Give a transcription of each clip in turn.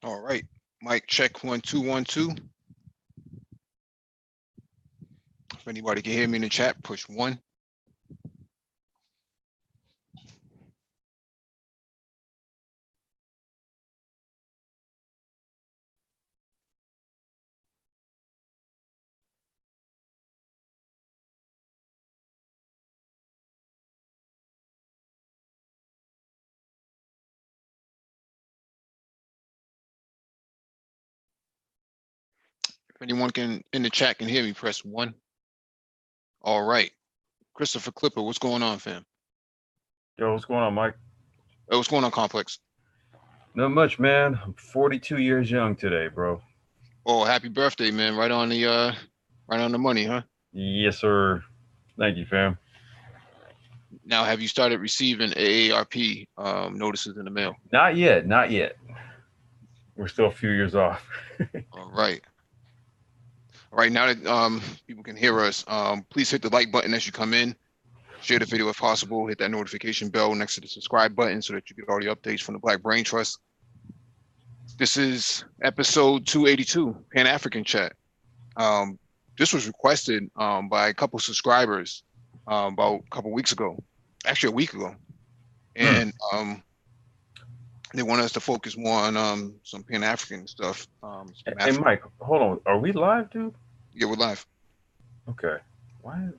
All right, mic check 1 2 1 2. If anybody can hear me in the chat, push 1. If anyone can in the chat can hear me, press 1. All right, Christopher Clipper, what's going on, fam? Yo, what's going on, Mike? Hey, what's going on, Complex? Not much, man. I'm 42 years young today, bro. Oh, happy birthday, man! Right on the money, huh? Yes, sir. Thank you, fam. Now, have you started receiving AARP notices in the mail? Not yet, not yet. We're still a few years off. All right. All right, now that people can hear us, please hit the like button as you come in. Share the video if possible. Hit that notification bell next to the subscribe button so that you get all the updates from the Black Brain Trust. This is episode 282, Pan-Afrikan Chat. This was requested by a couple subscribers about a couple weeks ago, actually a week ago. And they want us to focus more on some Pan-African stuff. Hey, Mike, hold on. Are we live, dude? Yeah, we're live. Okay. Why?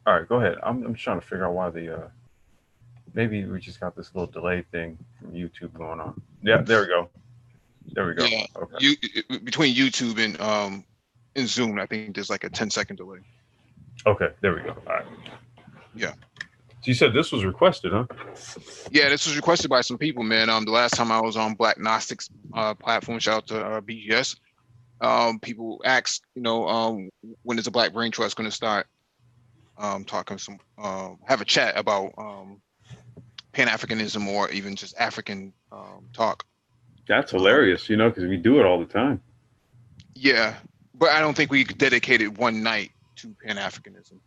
All right, go ahead. I'm just trying to figure out why maybe we just got this little delay thing from YouTube going on. Yeah, there we go. There we go. Yeah, okay. Between YouTube and Zoom, I think there's like a 10-second delay. Okay, there we go. All right. Yeah. So you said this was requested, huh? Yeah, this was requested by some people, man. The last time I was on Black Gnostics platform, shout out to BGS. People asked, when is the Black Brain Trust going to start talking some, have a chat about Pan-Africanism or even just African talk. That's hilarious, because we do it all the time. Yeah, but I don't think we dedicated one night to Pan-Africanism.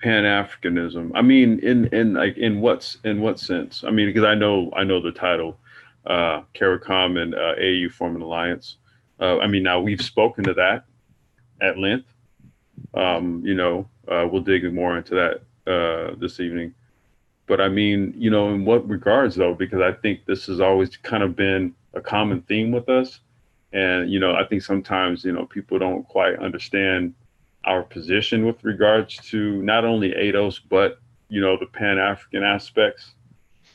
Pan-Afrikanism. I mean, in what sense? I mean, because I know the title, Caricom and AU form an alliance. I mean, now we've spoken to that at length. We'll dig more into that this evening. But I mean, in what regards though? Because I think this has always kind of been a common theme with us, and I think sometimes people don't quite understand our position with regards to not only ADOS but the Pan-African aspects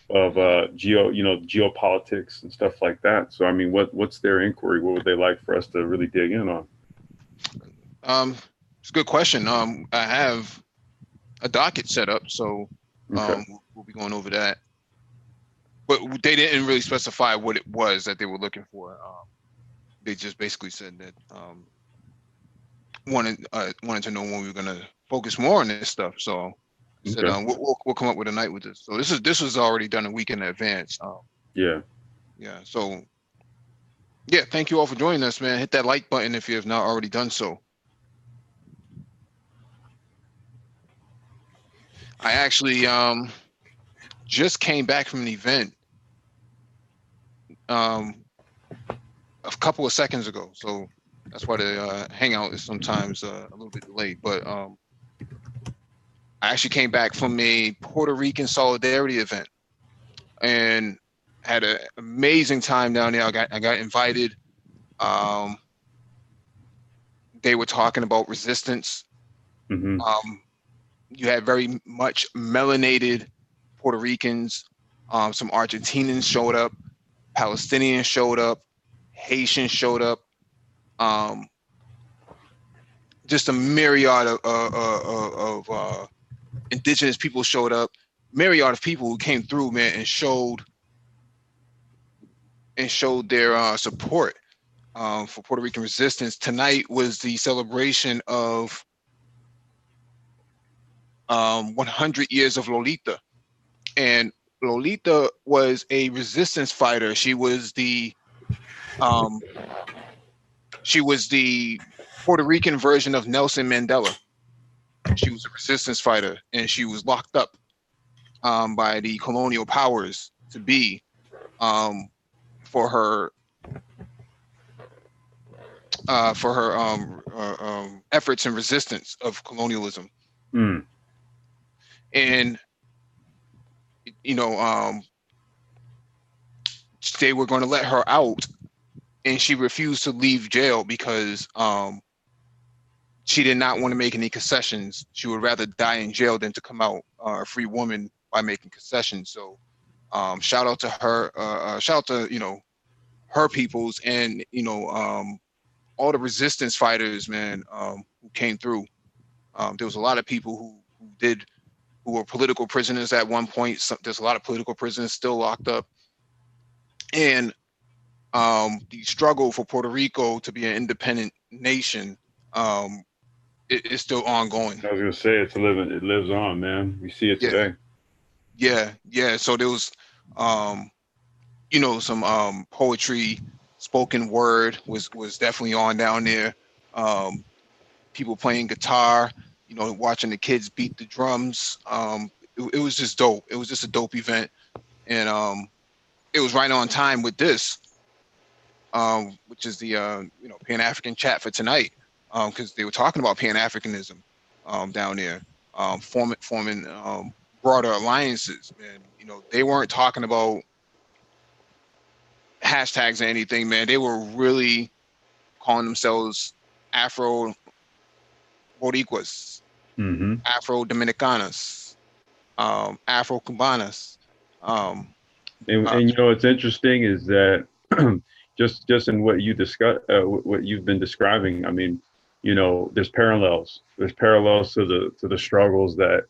of geopolitics and stuff like that. So I mean, what's their inquiry? What would they like for us to really dig in on? It's a good question. I have a docket set up, so we'll be going over that. But they didn't really specify what it was that they were looking for. They just basically said that wanted to know when we were going to focus more on this stuff. So I said we'll come up with a night with this. So this was already done a week in advance. Yeah. So yeah, thank you all for joining us, man. Hit that like button if you have not already done so. I actually just came back from an event a couple of seconds ago, so that's why the hangout is sometimes a little bit delayed. But I actually came back from a Puerto Rican solidarity event and had an amazing time down there. I got invited. They were talking about resistance. Mm-hmm. You had very much melanated Puerto Ricans. Some Argentinians showed up. Palestinians showed up. Haitians showed up. Just a myriad of indigenous people showed up. Myriad of people who came through, man, and showed their support for Puerto Rican resistance. Tonight was the celebration of 100 years of Lolita. And Lolita was a resistance fighter. Um, she was the Puerto Rican version of Nelson Mandela. She was a resistance fighter, and she was locked up by the colonial powers to be for her efforts in resistance of colonialism. Mm. And you know, they were going to let her out, and she refused to leave jail because she did not want to make any concessions. She would rather die in jail than to come out a free woman by making concessions. So shout out to her, shout out to, you know, her peoples, and, you know, all the resistance fighters, man, who came through. There was a lot of people who were political prisoners at one point. So there's a lot of political prisoners still locked up. And the struggle for Puerto Rico to be an independent nation is still ongoing. I was gonna say it lives on, man. We see it Yeah, today. yeah. So there was, you know, some poetry, spoken word was definitely on down there. People playing guitar, you know, watching the kids beat the drums. It was just dope. It was just a dope event, and it was right on time with this, which is the you know, Pan-Afrikan Chat for tonight, because they were talking about Pan-Afrikanism down there, forming broader alliances. And you know, they weren't talking about hashtags or anything, man. They were really calling themselves Afro Boricuas, Mm-hmm. Afro Dominicanas, Afro Cubanas. And you know what's interesting is that just in what you discuss, what you've been describing. I mean, you know, there's parallels. There's parallels to the struggles that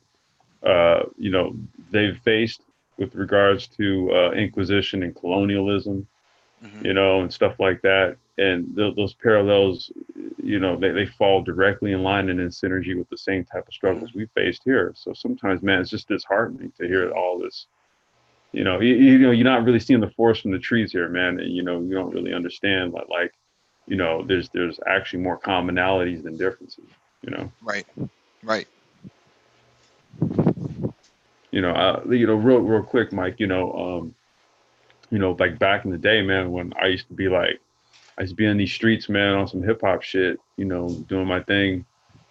you know, they've faced with regards to Inquisition and colonialism, Mhm. you know, and stuff like that. And those parallels, you know, they fall directly in line and in synergy with the same type of struggles we faced here. So sometimes, man, it's just disheartening to hear all this. You know, you know, you're not really seeing the forest from the trees here, man. And you know, you don't really understand like, you know, there's actually more commonalities than differences. You know. Right, right. You know, real quick, Mike. You know, like back in the day, man, when I used to be in these streets, man, on some hip hop shit, you know, doing my thing,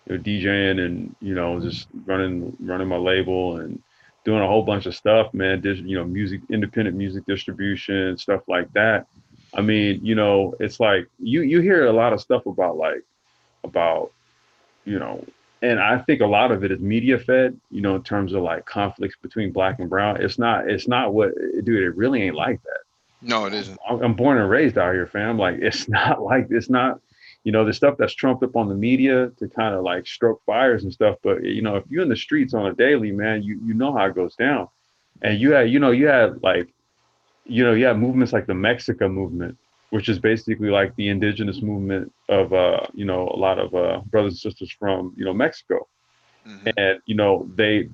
you know, DJing and, you know, just running my label and doing a whole bunch of stuff, man. You know, independent music distribution, stuff like that. I mean, you know, it's like you hear a lot of stuff about, you know, and I think a lot of it is media fed, you know, in terms of like conflicts between black and brown. It's not what, dude, it really ain't like that. No, it isn't. I'm born and raised out here, fam. Like it's not, you know, the stuff that's trumped up on the media to kind of like stroke fires and stuff. But you know, if you're in the streets on a daily, man, you know how it goes down. And you had like, you know, you had movements like the Mexica movement, which is basically like the indigenous movement of you know, a lot of brothers and sisters from, you know, Mexico. Hmm. And you know, they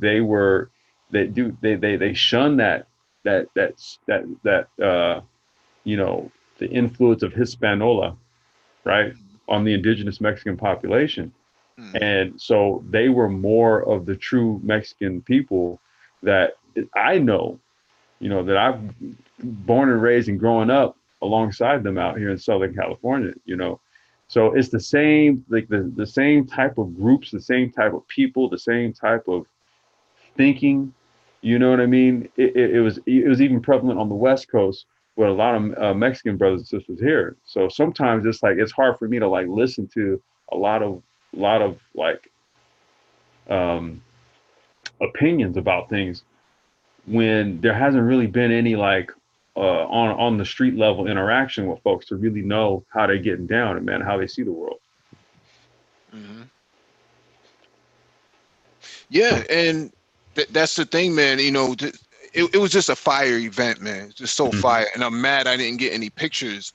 shun that you know, the influence of Hispaniola, right, on the indigenous Mexican population. Hmm. And so they were more of the true Mexican people that I know, you know, that I've born and raised and growing up alongside them out here in Southern California, you know. So it's the same, like the same type of groups, the same type of people, the same type of thinking. You know what I mean? It was even prevalent on the West Coast with a lot of Mexican brothers and sisters here. So sometimes it's like it's hard for me to like listen to a lot of like um, opinions about things when there hasn't really been any like on the street level interaction with folks to really know how they're getting down and man how they see the world. Hmm. Yeah, and that's the thing, man. You know, it was just a fire event, man. It's just so Mm-hmm. fire, and I'm mad I didn't get any pictures,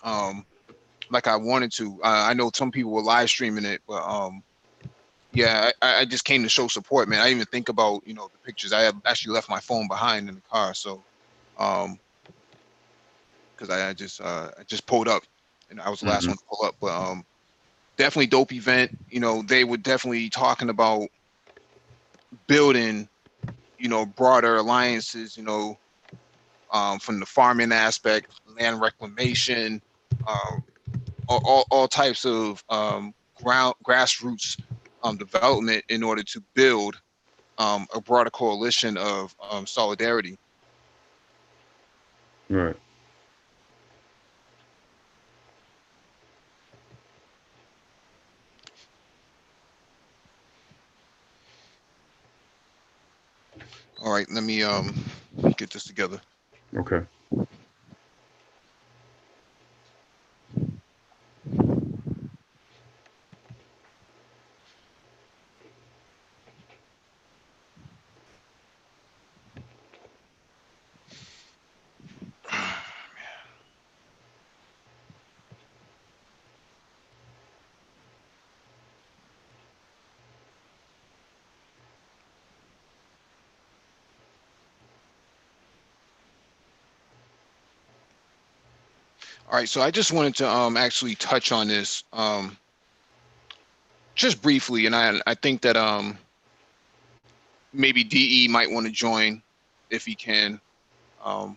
like I wanted to. I know some people were live streaming it, but yeah, I just came to show support, man. I didn't even think about, you know, the pictures. I had actually left my phone behind in the car, so Because I just pulled up, and I was the last Mm-hmm. one to pull up. But definitely dope event. You know, they were definitely talking about building, you know, broader alliances. You know, from the farming aspect, land reclamation, all types of grassroots development in order to build a broader coalition of solidarity. Right. All right, let me get this together. Okay. All right, so I just wanted to actually touch on this just briefly, and I think that maybe DE might want to join if he can. Um,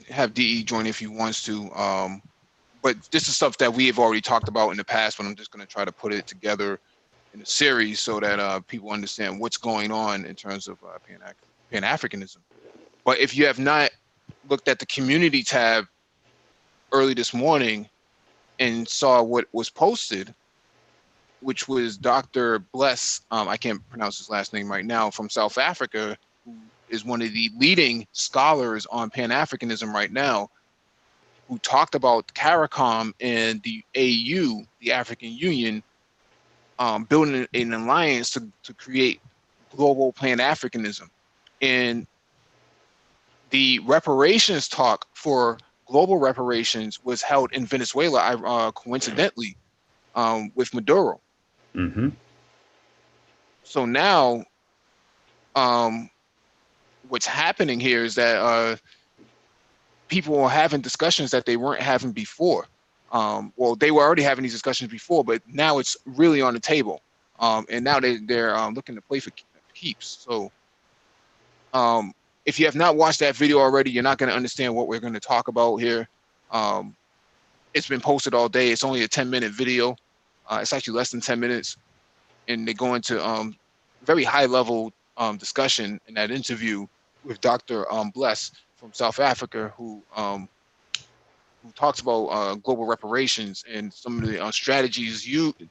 have DE join if he wants to. But this is stuff that we have already talked about in the past, but I'm just going to try to put it together in a series so that people understand what's going on in terms of Pan-Africanism. But if you have not looked at the community tab early this morning and saw what was posted, which was Dr. Bless, I can't pronounce his last name right now, from South Africa, who is one of the leading scholars on Pan-Africanism right now, who talked about Caricom and the AU, the African Union, building an alliance to create global Pan-Africanism. And the reparations talk for global reparations was held in Venezuela, coincidentally, with Maduro. Mm-hmm. So now, what's happening here is that people are having discussions that they weren't having before. Well, they were already having these discussions before, but now it's really on the table. And now they're looking to play for keeps. So if you have not watched that video already, you're not going to understand what we're going to talk about here. It's been posted all day. It's only a 10-minute video. It's actually less than 10 minutes. And they go into very high-level discussion in that interview with Dr. Bless from South Africa, who talks about global reparations and some of the strategies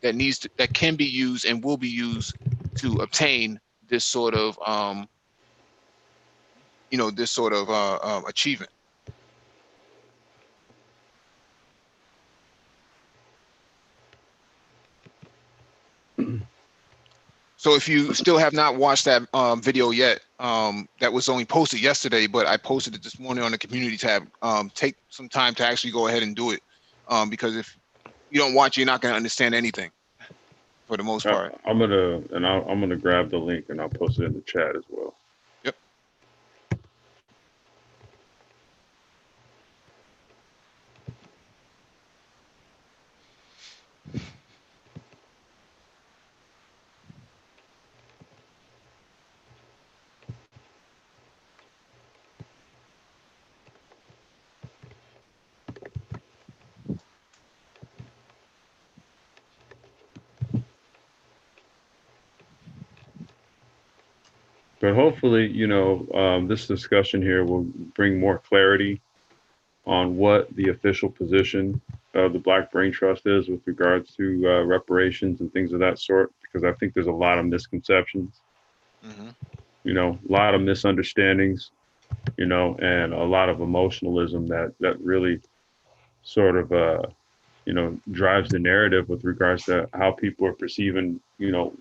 that can be used and will be used to obtain this sort of achievement. So if you still have not watched that video yet, that was only posted yesterday, but I posted it this morning on the community tab. Take some time to actually go ahead and do it, because if you don't watch, you're not going to understand anything for the most part. I'm gonna grab the link and I'll post it in the chat as well. Yep. But hopefully, this discussion here will bring more clarity on what the official position of the Black Brain Trust is with regards to reparations and things of that sort, because I think there's a lot of misconceptions, Mm-hmm. a lot of misunderstandings, and a lot of emotionalism that really sort of, drives the narrative with regards to how people are perceiving,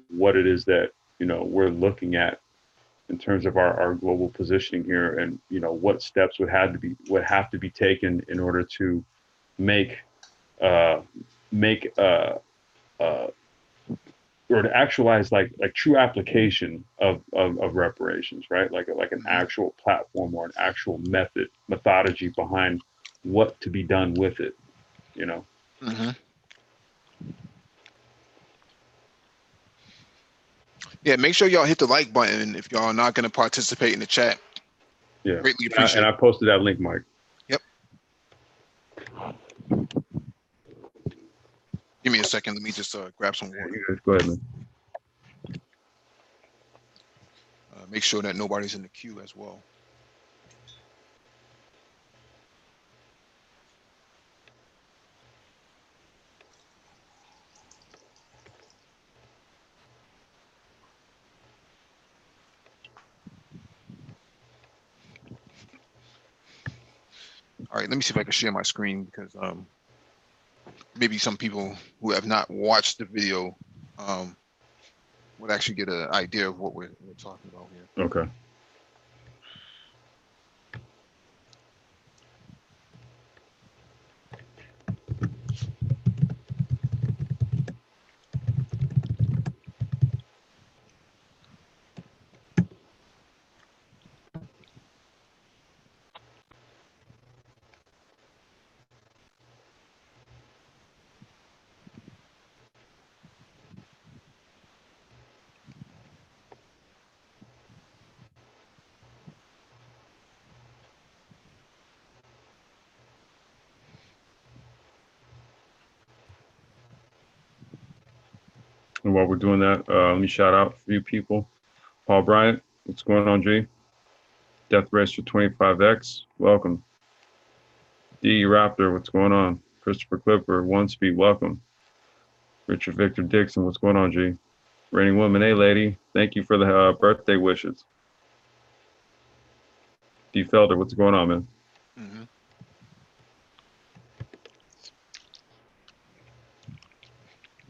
what it is that, we're looking at in terms of our global positioning here, and what steps would have to be taken in order to make uh, make or to actualize like true application of reparations, right? Like an actual platform or an actual methodology behind what to be done with it, you know? Yeah, make sure y'all hit the like button if y'all are not going to participate in the chat. Yeah. Greatly appreciate and it. I posted that link, Mike. Yep. Give me a second. Let me just grab some water. Yeah, go ahead, man. Make sure that nobody's in the queue as well. All right, let me see if I can share my screen because maybe some people who have not watched the video would actually get an idea of what we're talking about here. Okay. And while we're doing that, let me shout out a few people. Paul Bryant, what's going on, G? Death Racer 25X, welcome. D Raptor, what's going on? Christopher Clipper, One Speed, welcome. Richard Victor Dixon, what's going on, G? Reigning Woman, hey lady, thank you for the birthday wishes. D Felder, what's going on, man?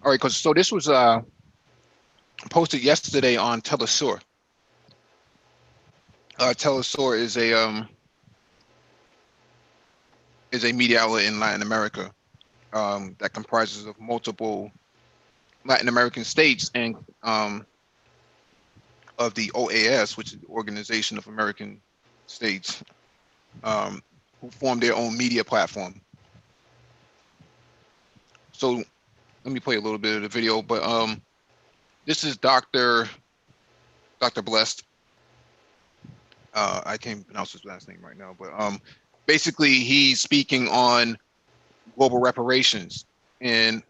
All right, so this was posted yesterday on Telesur. Telesur is a media outlet in Latin America that comprises of multiple Latin American states and of the OAS, which is the Organization of American States, who formed their own media platform. So let me play a little bit of the video, but this is Dr. Blessed. I can't pronounce his last name right now, but basically he's speaking on global reparations and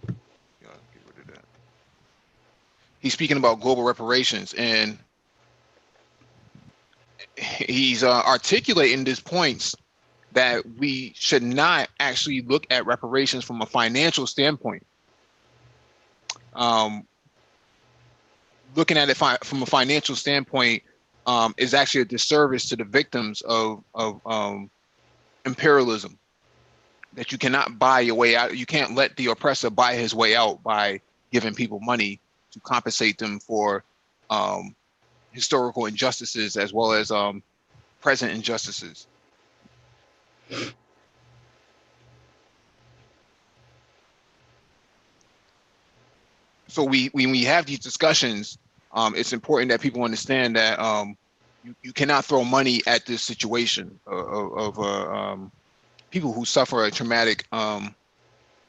get rid of that. He's speaking about global reparations and he's articulating these points that we should not actually look at reparations from a financial standpoint. Looking at it from a financial standpoint is actually a disservice to the victims of imperialism. That you cannot buy your way out. You can't let the oppressor buy his way out by giving people money to compensate them for historical injustices as well as present injustices. So when we have these discussions, it's important that people understand that you cannot throw money at this situation of people who suffer a traumatic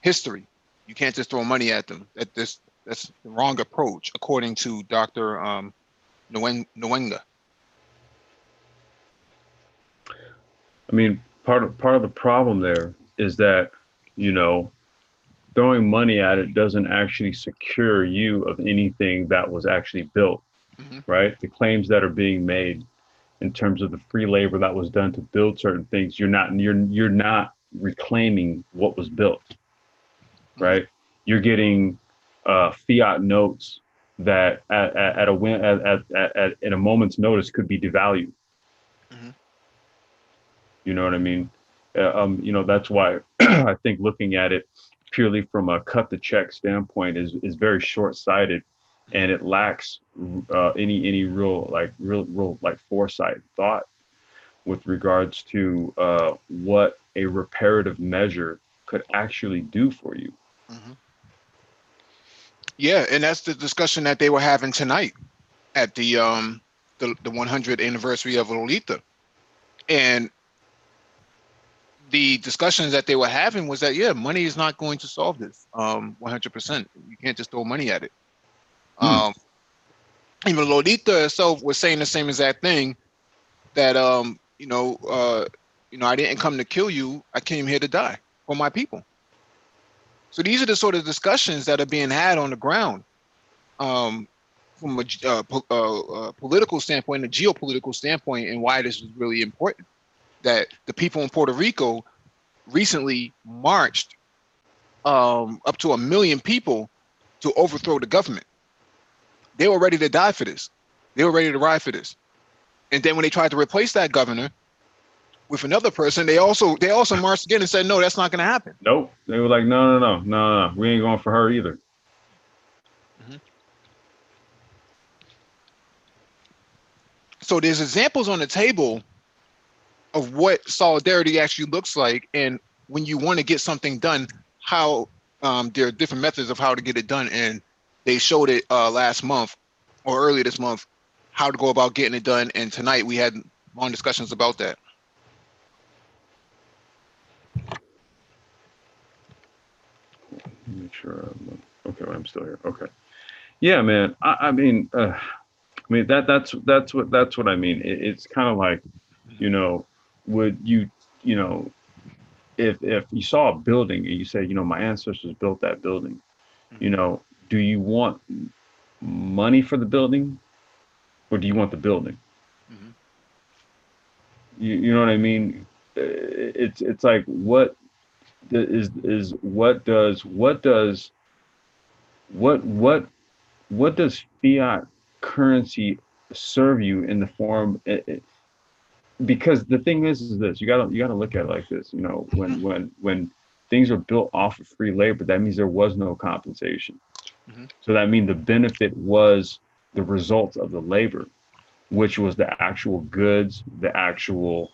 history. You can't just throw money at them. That's the wrong approach, according to Dr. Nwenga. I mean, part of the problem there is that, you know, throwing money at it doesn't actually secure you of anything that was actually built, right? The claims that are being made in terms of the free labor that was done to build certain things, you're not reclaiming what was built, right? You're getting fiat notes that at a moment's notice could be devalued. You know what I mean? You know, that's why I think looking at it purely from a cut the check standpoint is very short-sighted, and it lacks any real foresight thought with regards to what a reparative measure could actually do for you. Yeah, and that's the discussion that they were having tonight at the 100th anniversary of Lolita. And the discussions that they were having was that, yeah, money is not going to solve this 100%. You can't just throw money at it. Even Lolita herself was saying the same exact thing, that I didn't come to kill you. I came here to die for my people. So these are the sort of discussions that are being had on the ground, from a political standpoint, a geopolitical standpoint, and why this is really important. That the people in Puerto Rico recently marched up to 1 million people to overthrow the government. They were ready to die for this. They were ready to ride for this. And then when they tried to replace that governor with another person, they also marched again and said, no, that's not going to happen. Nope. They were like, no. We ain't going for her either. So there's examples on the table of what solidarity actually looks like, and when you want to get something done, how there are different methods of how to get it done. And they showed it last month or earlier this month, how to go about getting it done. And tonight we had long discussions about that. Make sure. Okay, I'm still here. Okay. Yeah, man. I mean, that's what I mean. It's kind of like, would you, if you saw a building and you say, my ancestors built that building, do you want money for the building, or do you want the building? You know what I mean? It's like, what does fiat currency serve you in the form? Because the thing is this: you gotta look at it like this. When things are built off of free labor, that means there was no compensation. So that means the benefit was the result of the labor, which was the actual goods, the actual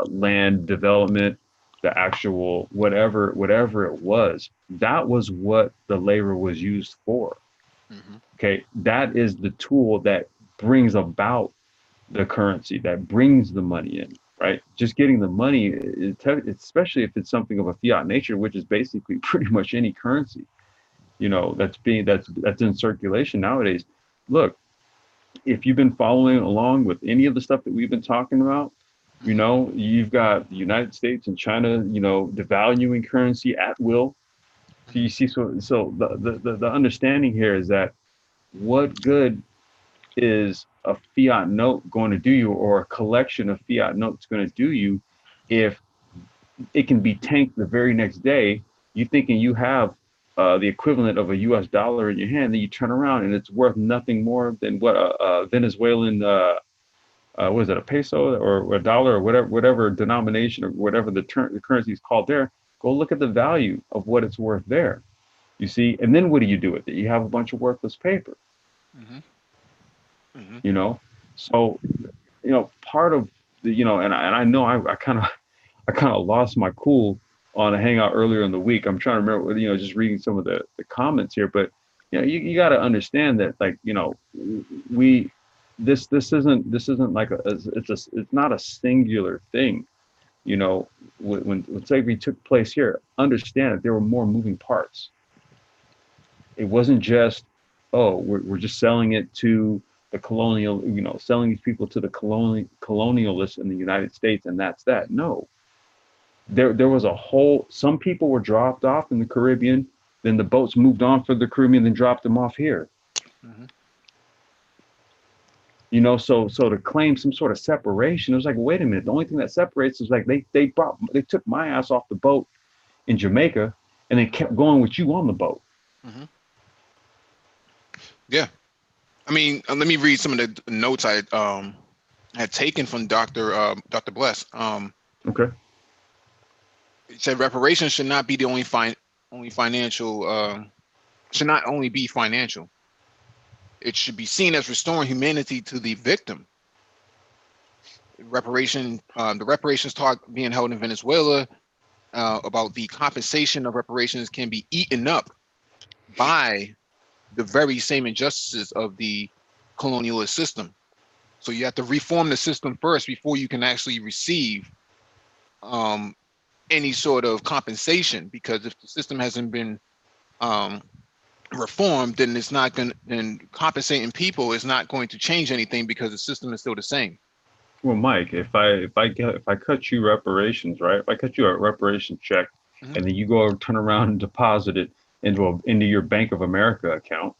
land development, the actual whatever it was. That was what the labor was used for. Okay, that is the tool that brings about the currency, that brings the money in, right? Just getting the money, especially if it's something of a fiat nature, which is basically pretty much any currency, that's in circulation nowadays. Look, if you've been following along with any of the stuff that we've been talking about, you've got the United States and China, devaluing currency at will. So you see, so the understanding here is that what good is a fiat note going to do you, or a collection of fiat notes going to do you, if it can be tanked the very next day? You thinking you have the equivalent of a U.S. dollar in your hand, then you turn around and it's worth nothing more than what a Venezuelan, what is it, a peso or a dollar or whatever denomination or whatever the currency is called there. Go look at the value of what it's worth there. You see, and then what do you do with it? You have a bunch of worthless paper. So part of the, and I know I kind of lost my cool on a hangout earlier in the week. I'm trying to remember, just reading some of the comments here, but you got to understand that, like, this isn't like it's not a singular thing. When slavery took place here, understand that there were more moving parts. It wasn't just, oh, we're just selling it to the colonial, selling these people to the colonialists in the United States, and that's that. No, there was a whole, some people were dropped off in the Caribbean, then the boats moved on for the Caribbean, then dropped them off here. So to claim some sort of separation, it was like, wait a minute, the only thing that separates is like they took my ass off the boat in Jamaica and then kept going with you on the boat. Yeah. I mean, let me read some of the notes I had taken from Dr. Bless. Okay. It said reparations should not be the only financial, should not only be financial. It should be seen as restoring humanity to the victim. The reparations talk being held in Venezuela about the compensation of reparations can be eaten up by the very same injustices of the colonialist system. So you have to reform the system first before you can actually receive any sort of compensation, because if the system hasn't been reformed, then it's not going to, then compensating people is not going to change anything because the system is still the same. Well, Mike, if I cut you reparations, right? If I cut you a reparation check, Mhm. and then you go turn around and deposit it into your Bank of America account,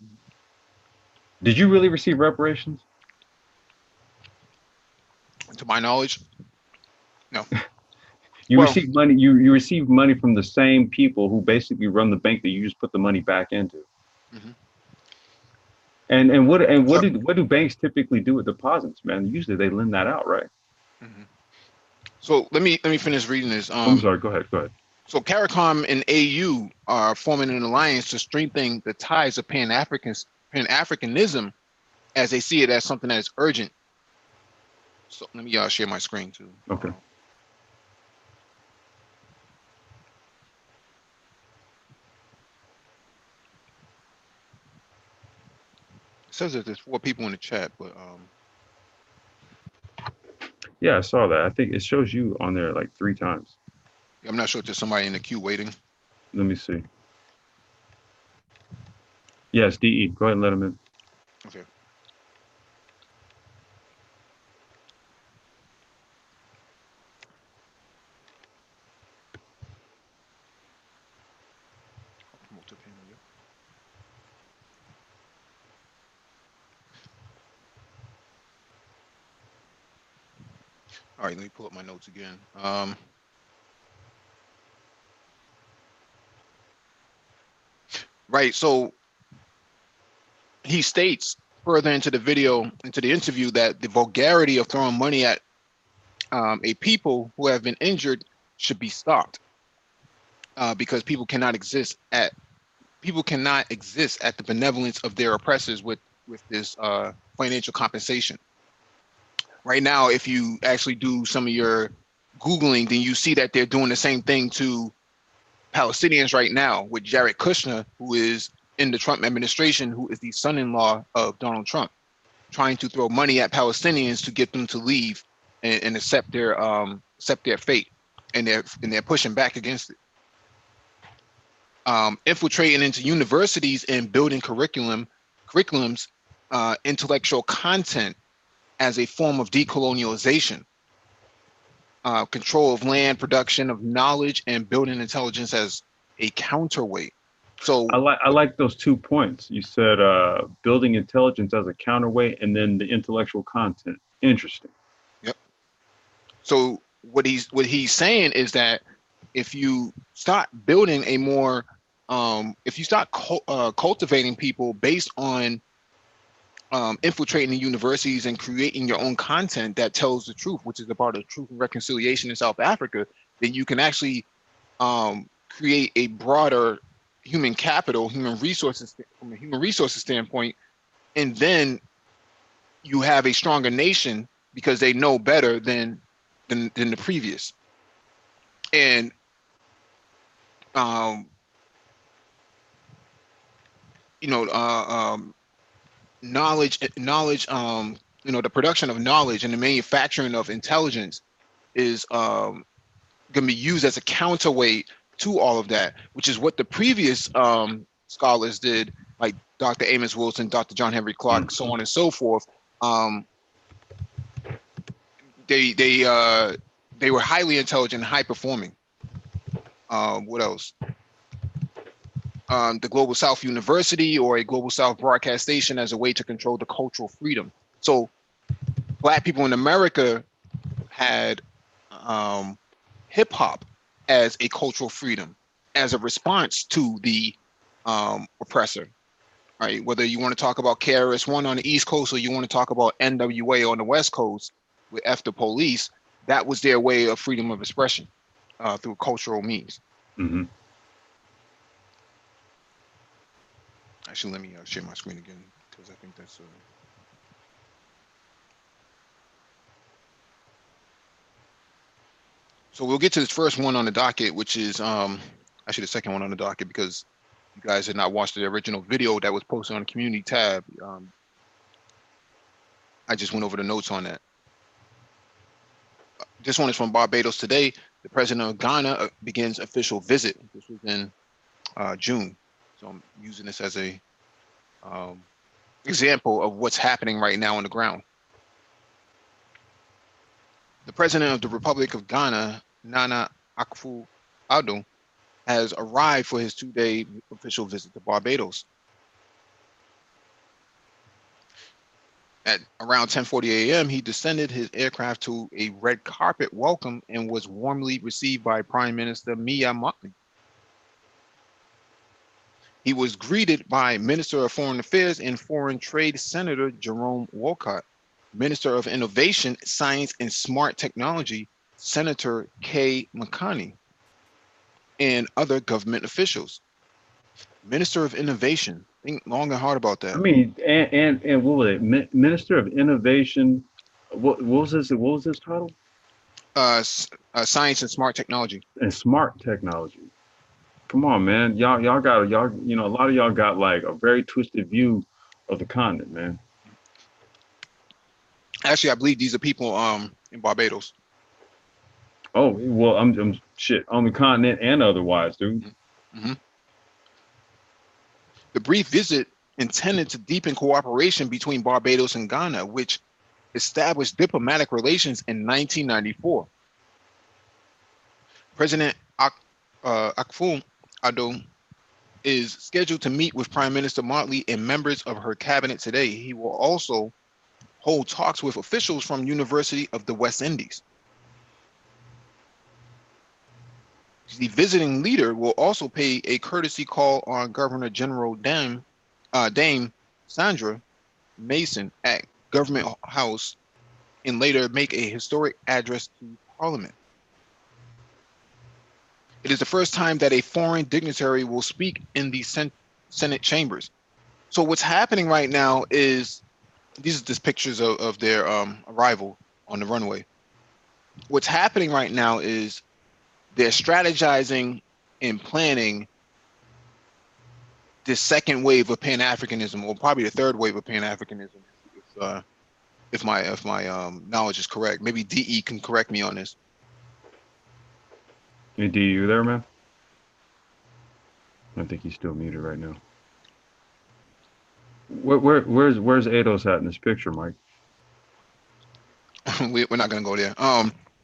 did you really receive reparations? To my knowledge, no. You Well, receive money. You receive money from the same people who basically run the bank that you just put the money back into. mhm. And Well, what do banks typically do with deposits, man? Usually they lend that out, right? mhm. So let me finish reading this. I'm sorry. Go ahead. Go ahead. So Caricom and AU are forming an alliance to strengthen the ties of Pan-Afrikanism, as they see it as something that is urgent. So let me share my screen too. Okay. It says that there's 4 people in the chat, but Yeah, I saw that. I think it shows you on there like 3 times. I'm not sure if there's somebody in the queue waiting. Let me see. Yes, DE. Go ahead and let him in. Okay. All right, let me pull up my notes again. Right. So he states further into the video, into the interview, that the vulgarity of throwing money at a people who have been injured should be stopped, because people cannot exist at the benevolence of their oppressors with this financial compensation. Right now, if you actually do some of your Googling, then you see that they're doing the same thing to Palestinians right now with Jared Kushner, who is in the Trump administration, who is the son-in-law of Donald Trump, trying to throw money at Palestinians to get them to leave and accept their fate, and they're pushing back against it. Infiltrating into universities and building curriculums, intellectual content as a form of decolonialization, control of land, production of knowledge, and building intelligence as a counterweight. So I like those 2 points. You said building intelligence as a counterweight, and then the intellectual content. Interesting. yep. So what he's saying is that if you start building a more if you start cultivating people based on infiltrating the universities and creating your own content that tells the truth, which is about the truth and reconciliation in South Africa, then you can actually create a broader human capital, human resources from a human resources standpoint, and then you have a stronger nation because they know better than the previous. And um, you know, knowledge, the production of knowledge and the manufacturing of intelligence is going to be used as a counterweight to all of that, which is what the previous scholars did, like Dr. Amos Wilson, Dr. John Henry Clark, so on and so forth. They were highly intelligent, high performing. What else? The Global South University or a Global South broadcast station as a way to control the cultural freedom. So Black people in America had hip hop as a cultural freedom, as a response to the oppressor. Right? Whether you want to talk about KRS-One on the East Coast or you want to talk about NWA on the West Coast with F the Police, that was their way of freedom of expression through cultural means. Mm-hmm. Actually, let me share my screen again because I think that's. So we'll get to this first one on the docket, which is actually the second one on the docket, because you guys had not watched the original video that was posted on the community tab, I just went over the notes on that. This one is from Barbados today. The president of Ghana begins official visit. This was in June. So I'm using this as a example of what's happening right now on the ground. The president of the Republic of Ghana, Nana Akufo-Addo, has arrived for his 2-day official visit to Barbados. At around 10:40 a.m., he descended his aircraft to a red carpet welcome and was warmly received by Prime Minister Mia Mottley. He was greeted by Minister of Foreign Affairs and Foreign Trade Senator Jerome Walcott, Minister of Innovation, Science and Smart Technology, Senator Kay Makani, and other government officials. Minister of Innovation. Think long and hard about that. I mean, and what was it? Minister of Innovation. What was this? What was this title? Science and Smart Technology. And Smart Technology. Come on, man. Y'all got a lot of y'all got like a very twisted view of the continent, man. Actually, I believe these are people in Barbados. Oh well, I'm shit on the continent and otherwise, dude. Mm-hmm. The brief visit intended to deepen cooperation between Barbados and Ghana, which established diplomatic relations in 1994. President Akufo-Addo is scheduled to meet with Prime Minister Mottley and members of her cabinet today. He will also hold talks with officials from University of the West Indies. The visiting leader will also pay a courtesy call on Governor General Dame Sandra Mason at Government House and later make a historic address to Parliament. It is the first time that a foreign dignitary will speak in the Senate chambers. So what's happening right now is, these are just pictures of their arrival on the runway. What's happening right now is they're strategizing and planning this second wave of Pan-Africanism, or probably the third wave of Pan-Africanism, if my knowledge is correct. Maybe DE can correct me on this. Hey, D, you there, man? I think he's still muted right now. Where's Ados at in this picture, Mike? We're not gonna go there.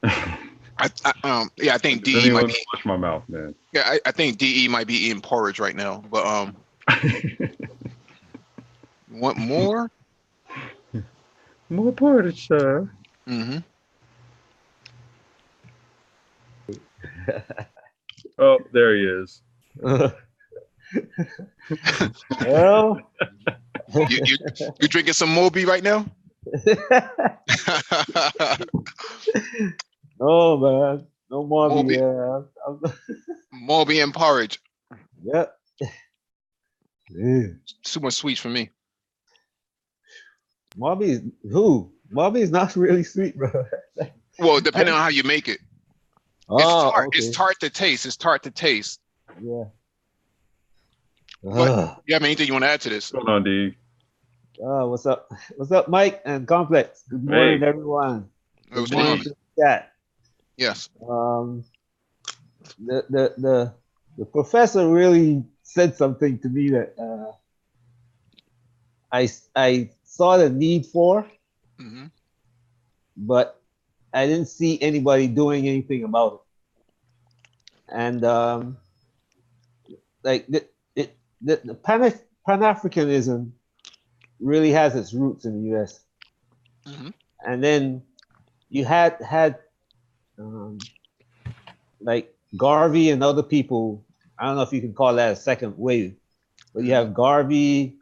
Yeah, I think DE might might be. Wash my mouth, man. Yeah, I think DE might be eating porridge right now. But want more? More porridge, sir. Mm-hmm. Oh, there he is. Well, you drinking some Moby right now? no, man, no Moby. Moby and porridge. Yep. Too much sweets for me. Moby is not really sweet, bro. Well, depending on how you make it. Oh, okay. Okay. It's tart to taste. It's tart to taste. Yeah. You have anything you want to add to this? What's going on, D? What's up? What's up, Mike and Complex? Good morning, everyone. What's Good going morning on? to the chat. Yes. The professor really said something to me that I saw the need for, but I didn't see anybody doing anything about it. And like the Pan-Africanism really has its roots in the U.S. And then you had like Garvey and other people. I don't know if you can call that a second wave, but you have Garvey,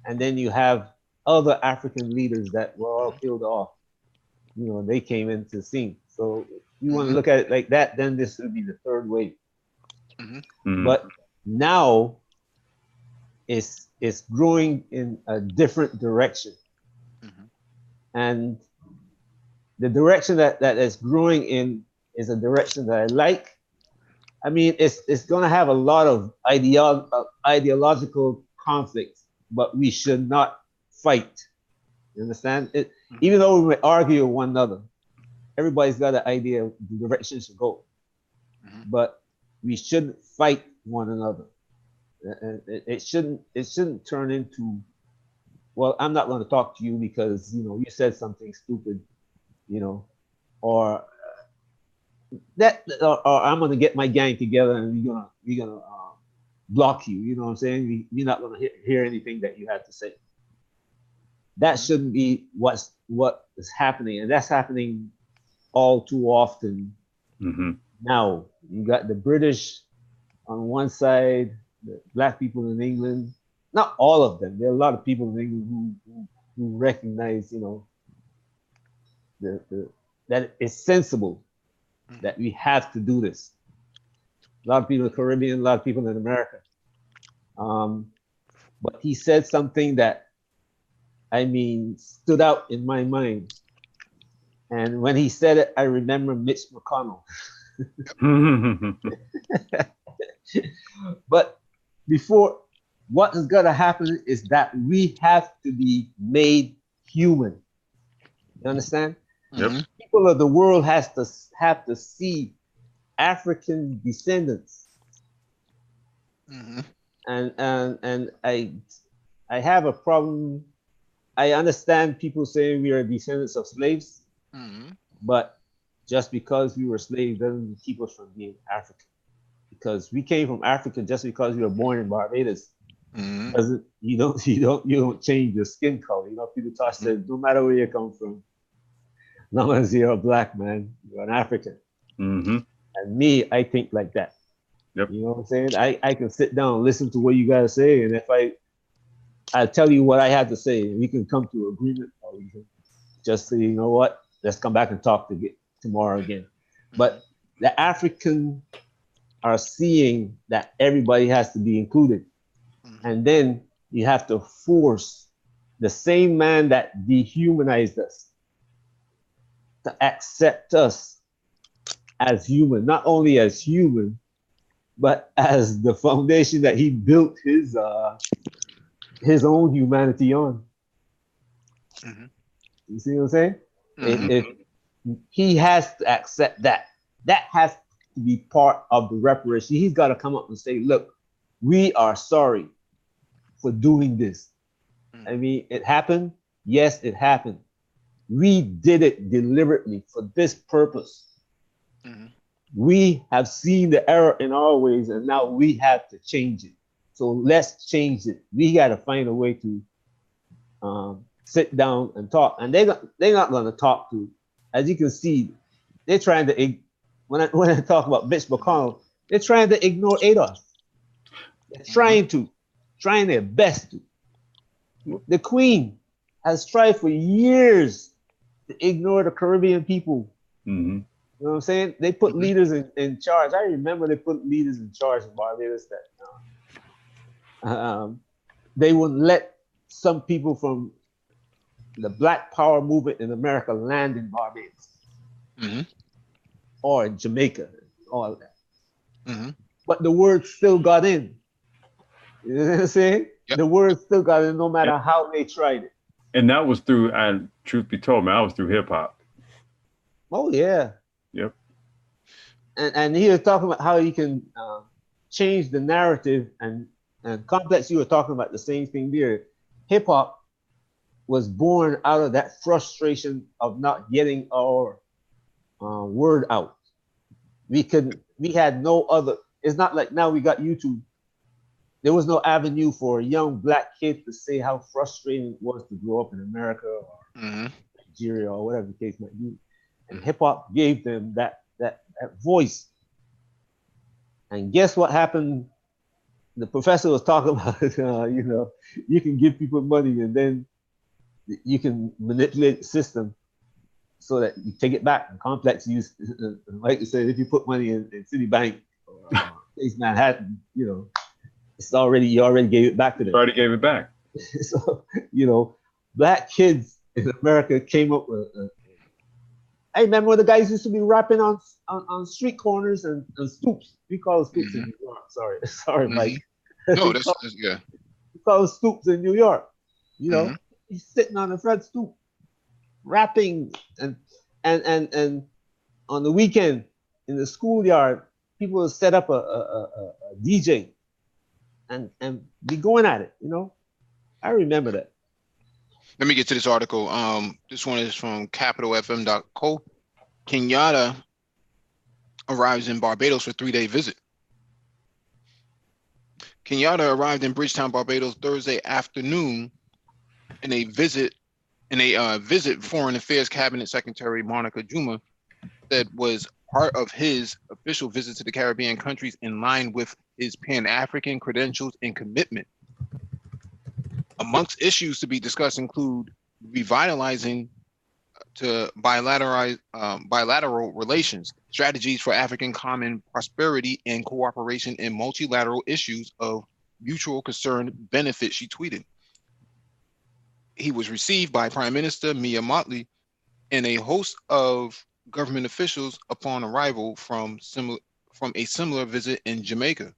and then you have other African leaders that were all killed off. You know, they came into the scene. So if you want to look at it like that, then this would be the third wave. But now it's growing in a different direction. And the direction that it's growing in is a direction that I like. I mean, it's going to have a lot of ideological conflicts, but we should not fight. You understand? Even though we may argue with one another, everybody's got an idea of the direction should go, but we shouldn't fight one another. It shouldn't turn into, well, I'm not going to talk to you because you said something stupid, or or I'm going to get my gang together and we're gonna block you. You know what I'm saying? You're not going to hear anything that you have to say. That shouldn't be what is happening, and that's happening all too often. Now you got the British on one side, the black people in England. Not all of them. There are a lot of people in England who recognize, that it's sensible that we have to do this. A lot of people in the Caribbean, a lot of people in America. But he said something that, stood out in my mind. And when he said it, I remember Mitch McConnell. But before, what is going to happen is that we have to be made human. You understand? Yep. People of the world have to see African descendants. And I have a problem. I understand people saying we are descendants of slaves, but just because we were slaves doesn't keep us from being African. Because we came from Africa just because we were born in Barbados. You don't change your skin color. People talk said no matter where you come from, as long as you're a black man, you're an African. And me, I think like that. Yep. You know what I'm saying? I can sit down and listen to what you gotta say, and if I tell you what I have to say, and we can come to agreement, or we can just say, you know what, let's come back and talk tomorrow again. But the African are seeing that everybody has to be included. And then you have to force the same man that dehumanized us to accept us as human, not only as human, but as the foundation that he built his own humanity on. You see what I'm saying? If he has to accept that has to be part of the reparation. He's got to come up and say, look, we are sorry for doing this. It happened. Yes, it happened. We did it deliberately for this purpose. We have seen the error in our ways, and now we have to change it. So let's change it. We got to find a way to sit down and talk. And they're not going to talk to, as you can see, they're trying to, when I talk about Mitch McConnell, they're trying to ignore ADOS. They're trying their best to. The Queen has tried for years to ignore the Caribbean people. You know what I'm saying? They put leaders in charge. I remember they put leaders in charge in Barbados that they wouldn't let some people from the Black Power movement in America land in Barbados or in Jamaica, all of that. But the word still got in. You know what I'm saying? Yep. The word still got in no matter how they tried it. And that was through, and truth be told, man, I was through hip hop. Oh, yeah. Yep. And he was talking about how you can change the narrative, and Complex, you were talking about the same thing there. Hip hop was born out of that frustration of not getting our word out. We had no other, it's not like now we got YouTube. There was no avenue for a young black kid to say how frustrating it was to grow up in America or Nigeria or whatever the case might be. And hip hop gave them that voice. And guess what happened? The professor was talking about, you can give people money and then you can manipulate the system so that you take it back. And Complex used, like you said, if you put money in Citibank or Chase Manhattan, you already gave it back to them. Already gave it back. So, black kids in America came up with I remember when the guys used to be rapping on street corners and stoops. We call it stoops in New York. Sorry, sorry, Mike. No, we that's yeah. call it stoops in New York. You Mhm. know, he's sitting on the front stoop, rapping, and on the weekend in the schoolyard, people will set up a DJ and be going at it. You know, I remember that. Let me get to this article. This one is from capitalfm.co. Kenyatta arrives in Barbados for 3-day visit. Kenyatta arrived in Bridgetown, Barbados Thursday afternoon in a visit Foreign Affairs Cabinet Secretary Monica Juma said was part of his official visit to the Caribbean countries in line with his Pan-African credentials and commitment. Amongst issues to be discussed include revitalizing to bilateral relations, strategies for African common prosperity and cooperation in multilateral issues of mutual concern benefit, she tweeted. He was received by Prime Minister Mia Mottley and a host of government officials upon arrival from a similar visit in Jamaica.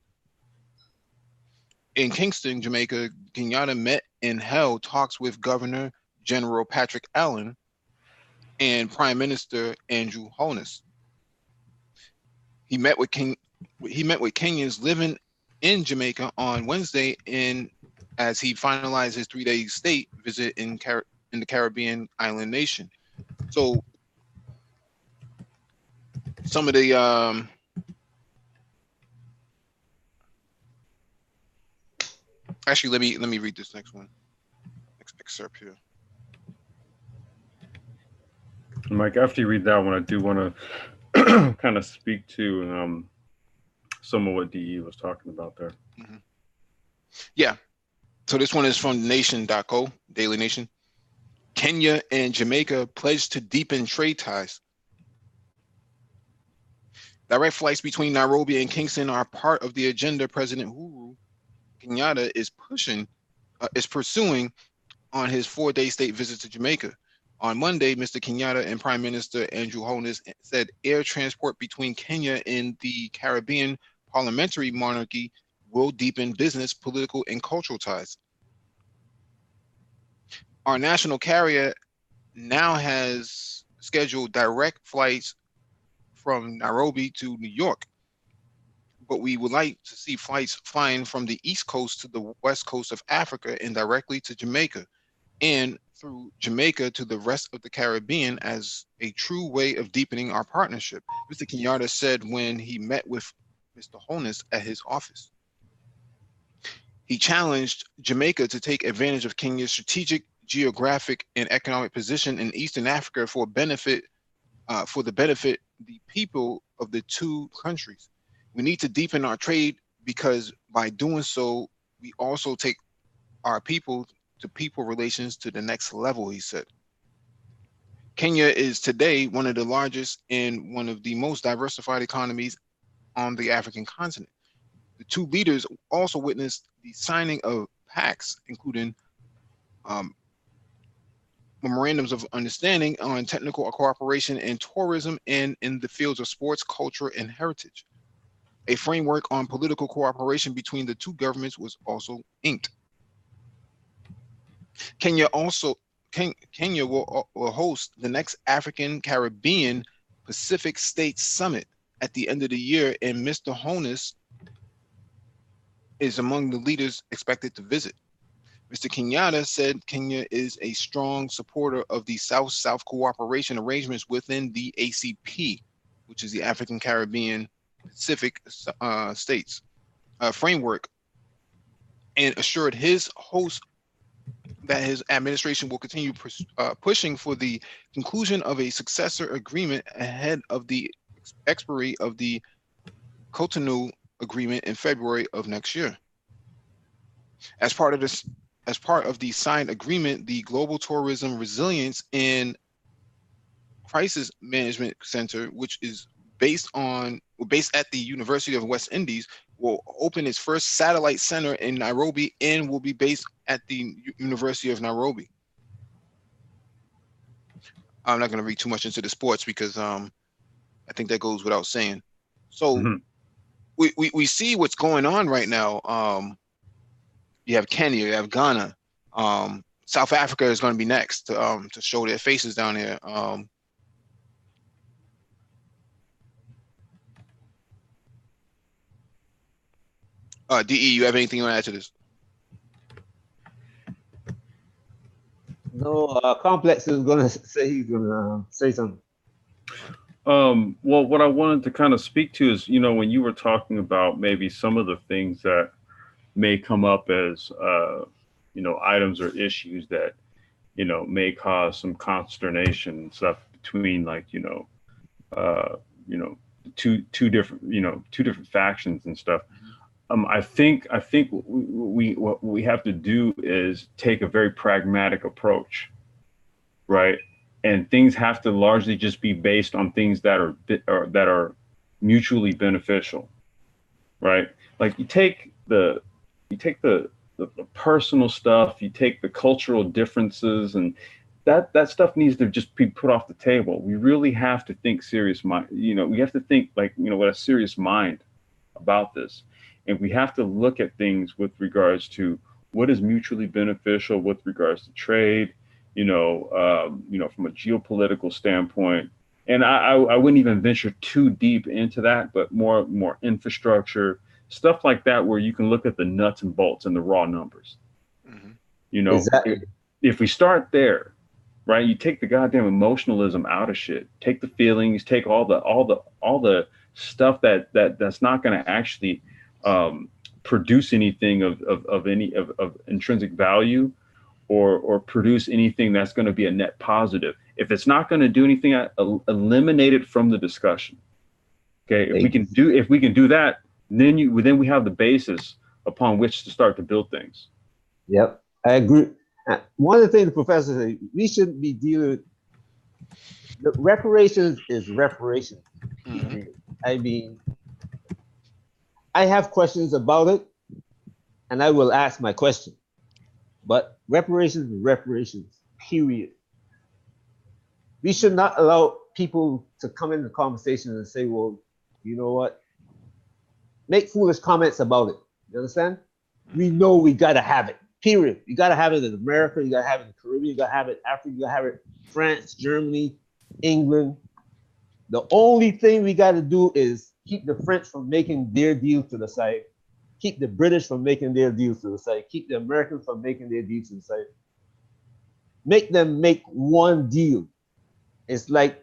In Kingston, Jamaica, Kenyatta met and held talks with Governor General Patrick Allen and Prime Minister Andrew Holness. He met with Kenyans living in Jamaica on Wednesday as he finalized his 3-day state visit in the Caribbean island nation. So some of the actually let me read this next one. Next excerpt here. Mike, after you read that one, I do want to kind of speak to some of what DE was talking about there. Mm-hmm. Yeah. So this one is from nation.co, Daily Nation. Kenya and Jamaica pledged to deepen trade ties. Direct flights between Nairobi and Kingston are part of the agenda President Uhuru Kenyatta is pursuing on his 4-day state visit to Jamaica. On Monday, Mr. Kenyatta and Prime Minister Andrew Holness said air transport between Kenya and the Caribbean parliamentary monarchy will deepen business, political, and cultural ties. Our national carrier now has scheduled direct flights from Nairobi to New York, but we would like to see flights flying from the East Coast to the West Coast of Africa and directly to Jamaica, and through Jamaica to the rest of the Caribbean as a true way of deepening our partnership, Mr. Kenyatta said when he met with Mr. Holness at his office. He challenged Jamaica to take advantage of Kenya's strategic, geographic, and economic position in Eastern Africa for the benefit the people of the two countries. We need to deepen our trade because by doing so, we also take our people-to-people relations to the next level, he said. Kenya is today one of the largest and one of the most diversified economies on the African continent. The two leaders also witnessed the signing of pacts, including memorandums of understanding on technical cooperation in tourism and in the fields of sports, culture, and heritage. A framework on political cooperation between the two governments was also inked. Kenya will host the next African Caribbean Pacific States Summit at the end of the year, and Mr. Holness is among the leaders expected to visit. Mr. Kenyatta said Kenya is a strong supporter of the South-South cooperation arrangements within the ACP, which is the African Caribbean Pacific States framework, and assured his host that his administration will continue pushing for the conclusion of a successor agreement ahead of the expiry of the Cotonou agreement in February of next year. As part of the signed agreement, the Global Tourism Resilience and Crisis Management Center, which is based at the University of West Indies, will open its first satellite center in Nairobi and will be based at the University of Nairobi. I'm not going to read too much into the sports because I think that goes without saying. So we see what's going on right now. You have Kenya, you have Ghana. South Africa is going to be next to show their faces down there. DE, you have anything you want to add to this? No, Complex is gonna say he's gonna say something. Well, what I wanted to kind of speak to is, when you were talking about maybe some of the things that may come up as, items or issues that, may cause some consternation and stuff between two different factions and stuff. I think what we have to do is take a very pragmatic approach, right? And things have to largely just be based on things that are mutually beneficial, right? Like you take the personal stuff, you take the cultural differences, and that stuff needs to just be put off the table. We really have to think serious mind. We have to think with a serious mind about this. And we have to look at things with regards to what is mutually beneficial with regards to trade, from a geopolitical standpoint. And I wouldn't even venture too deep into that, but more infrastructure, stuff like that, where you can look at the nuts and bolts and the raw numbers. Mm-hmm. Exactly. If we start there, right, you take the goddamn emotionalism out of shit, take the feelings, take all the stuff that's not going to actually produce anything of intrinsic value or produce anything that's going to be a net positive. If it's not going to do anything, eliminate it from the discussion. Okay, if we can do that, then we have the basis upon which to start to build things. Yep, I agree. One of the things the professor said, we shouldn't be dealing with reparations is reparations. Mm-hmm. I mean, I have questions about it, and I will ask my question. But reparations is reparations, period. We should not allow people to come into the conversation and say, well, you know what? Make foolish comments about it. You understand? We know we got to have it, period. You got to have it in America. You got to have it in the Caribbean. You got to have it in Africa. You got to have it in France, Germany, England. The only thing we got to do is keep the French from making their deal to the side. Keep the British from making their deals to the side. Keep the Americans from making their deals to the side. Make them make one deal. It's like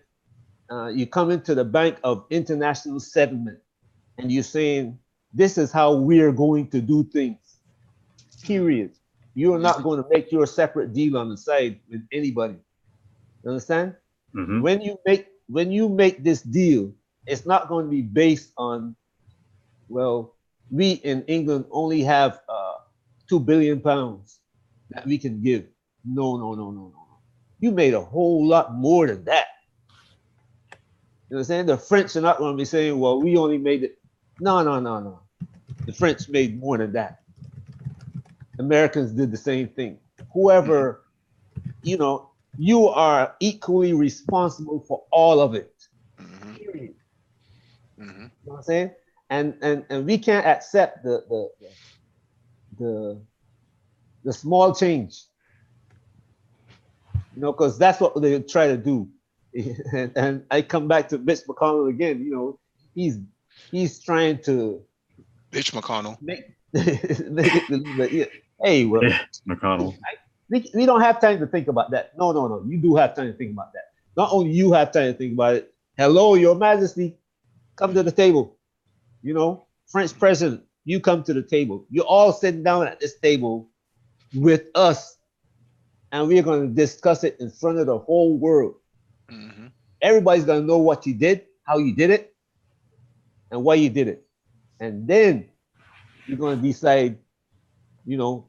you come into the Bank of International Settlement and you're saying, this is how we're going to do things, period. You're not going to make your separate deal on the side with anybody. You understand? Mm-hmm. When you make this deal, it's not going to be based on, well, we in England only have 2 billion pounds that we can give. No. You made a whole lot more than that. You know what I'm saying? The French are not going to be saying, well, we only made it. No. The French made more than that. Americans did the same thing. Whoever, you are equally responsible for all of it. Mm-hmm. Period. Mm-hmm. You know what I'm saying? And we can't accept the small change, because that's what they try to do. And I come back to Mitch McConnell again. He's trying to Mitch McConnell. Hey, well, McConnell. We don't have time to think about that. No. You do have time to think about that. Not only you have time to think about it. Hello, Your Majesty, come to the table. French president, you come to the table. You're all sitting down at this table with us, and we're going to discuss it in front of the whole world. Mm-hmm. Everybody's going to know what you did, how you did it, and why you did it. And then you're going to decide,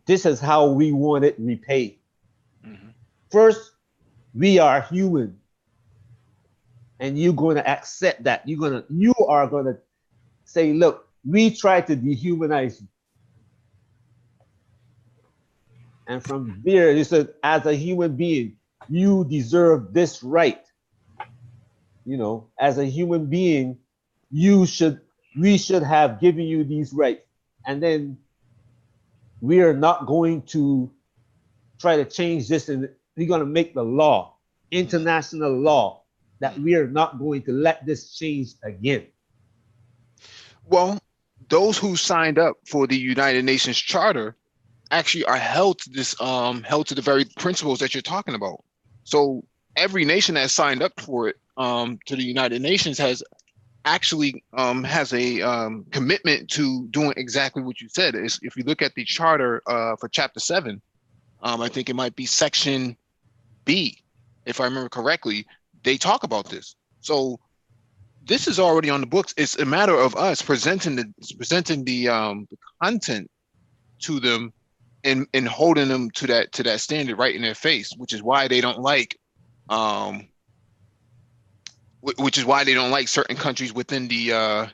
this is how we want it repaid. Mm-hmm. First, we are human. And you're going to accept that. You are going to say, look, we tried to dehumanize you. And from there, you said, as a human being, you deserve this right. You know, as a human being, we should have given you these rights. And then we are not going to try to change this, and we're going to make the law, international law, that we are not going to let this change again. Well, those who signed up for the United Nations Charter actually are held to this, held to the very principles that you're talking about. So every nation that signed up for it, to the United Nations, has actually has a commitment to doing exactly what you said. If you look at the charter for Chapter 7, I think it might be Section B, if I remember correctly, they talk about this. So this is already on the books. It's a matter of us presenting the content to them and holding them to that standard right in their face, which is why they don't like certain countries within the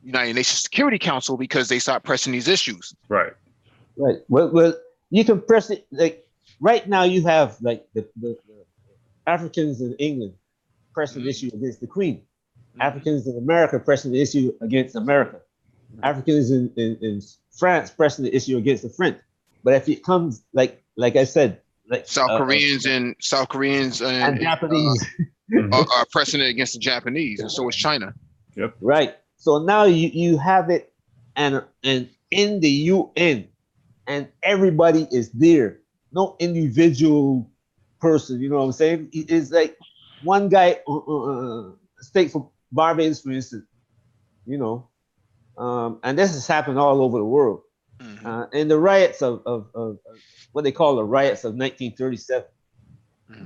United Nations Security Council, because they start pressing these issues. Right. Right. Well, you can press it. Like right now, you have like the Africans in England pressing the issue against the Queen. Africans in America pressing the issue against America. Africans in France pressing the issue against the French. But if it comes like I said, like South Koreans and Japanese are pressing it against the Japanese, and so is China. Yep. Right. So now you have it, and in the UN, and everybody is there. No individual person. You know what I'm saying? It's like one guy. State for Barbados, for instance. You know, and this has happened all over the world. And the riots of what they call the riots of 1937,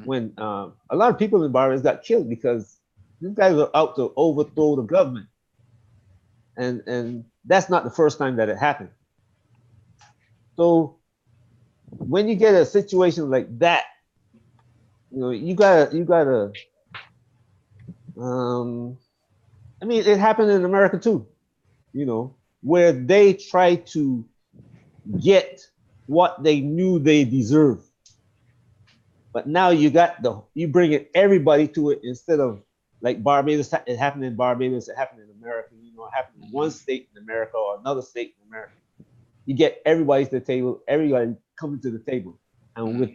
when a lot of people in Barbados got killed because these guys were out to overthrow the government. And that's not the first time that it happened. So when you get a situation like that, you know, you gotta I mean, it happened in America too, you know, where they try to get what they knew they deserved. But now you bring it everybody to it, instead of like Barbados. It happened in Barbados, it happened in America, you know, it happened in one state in America or another state in America. You get everybody to the table, everybody coming to the table. And with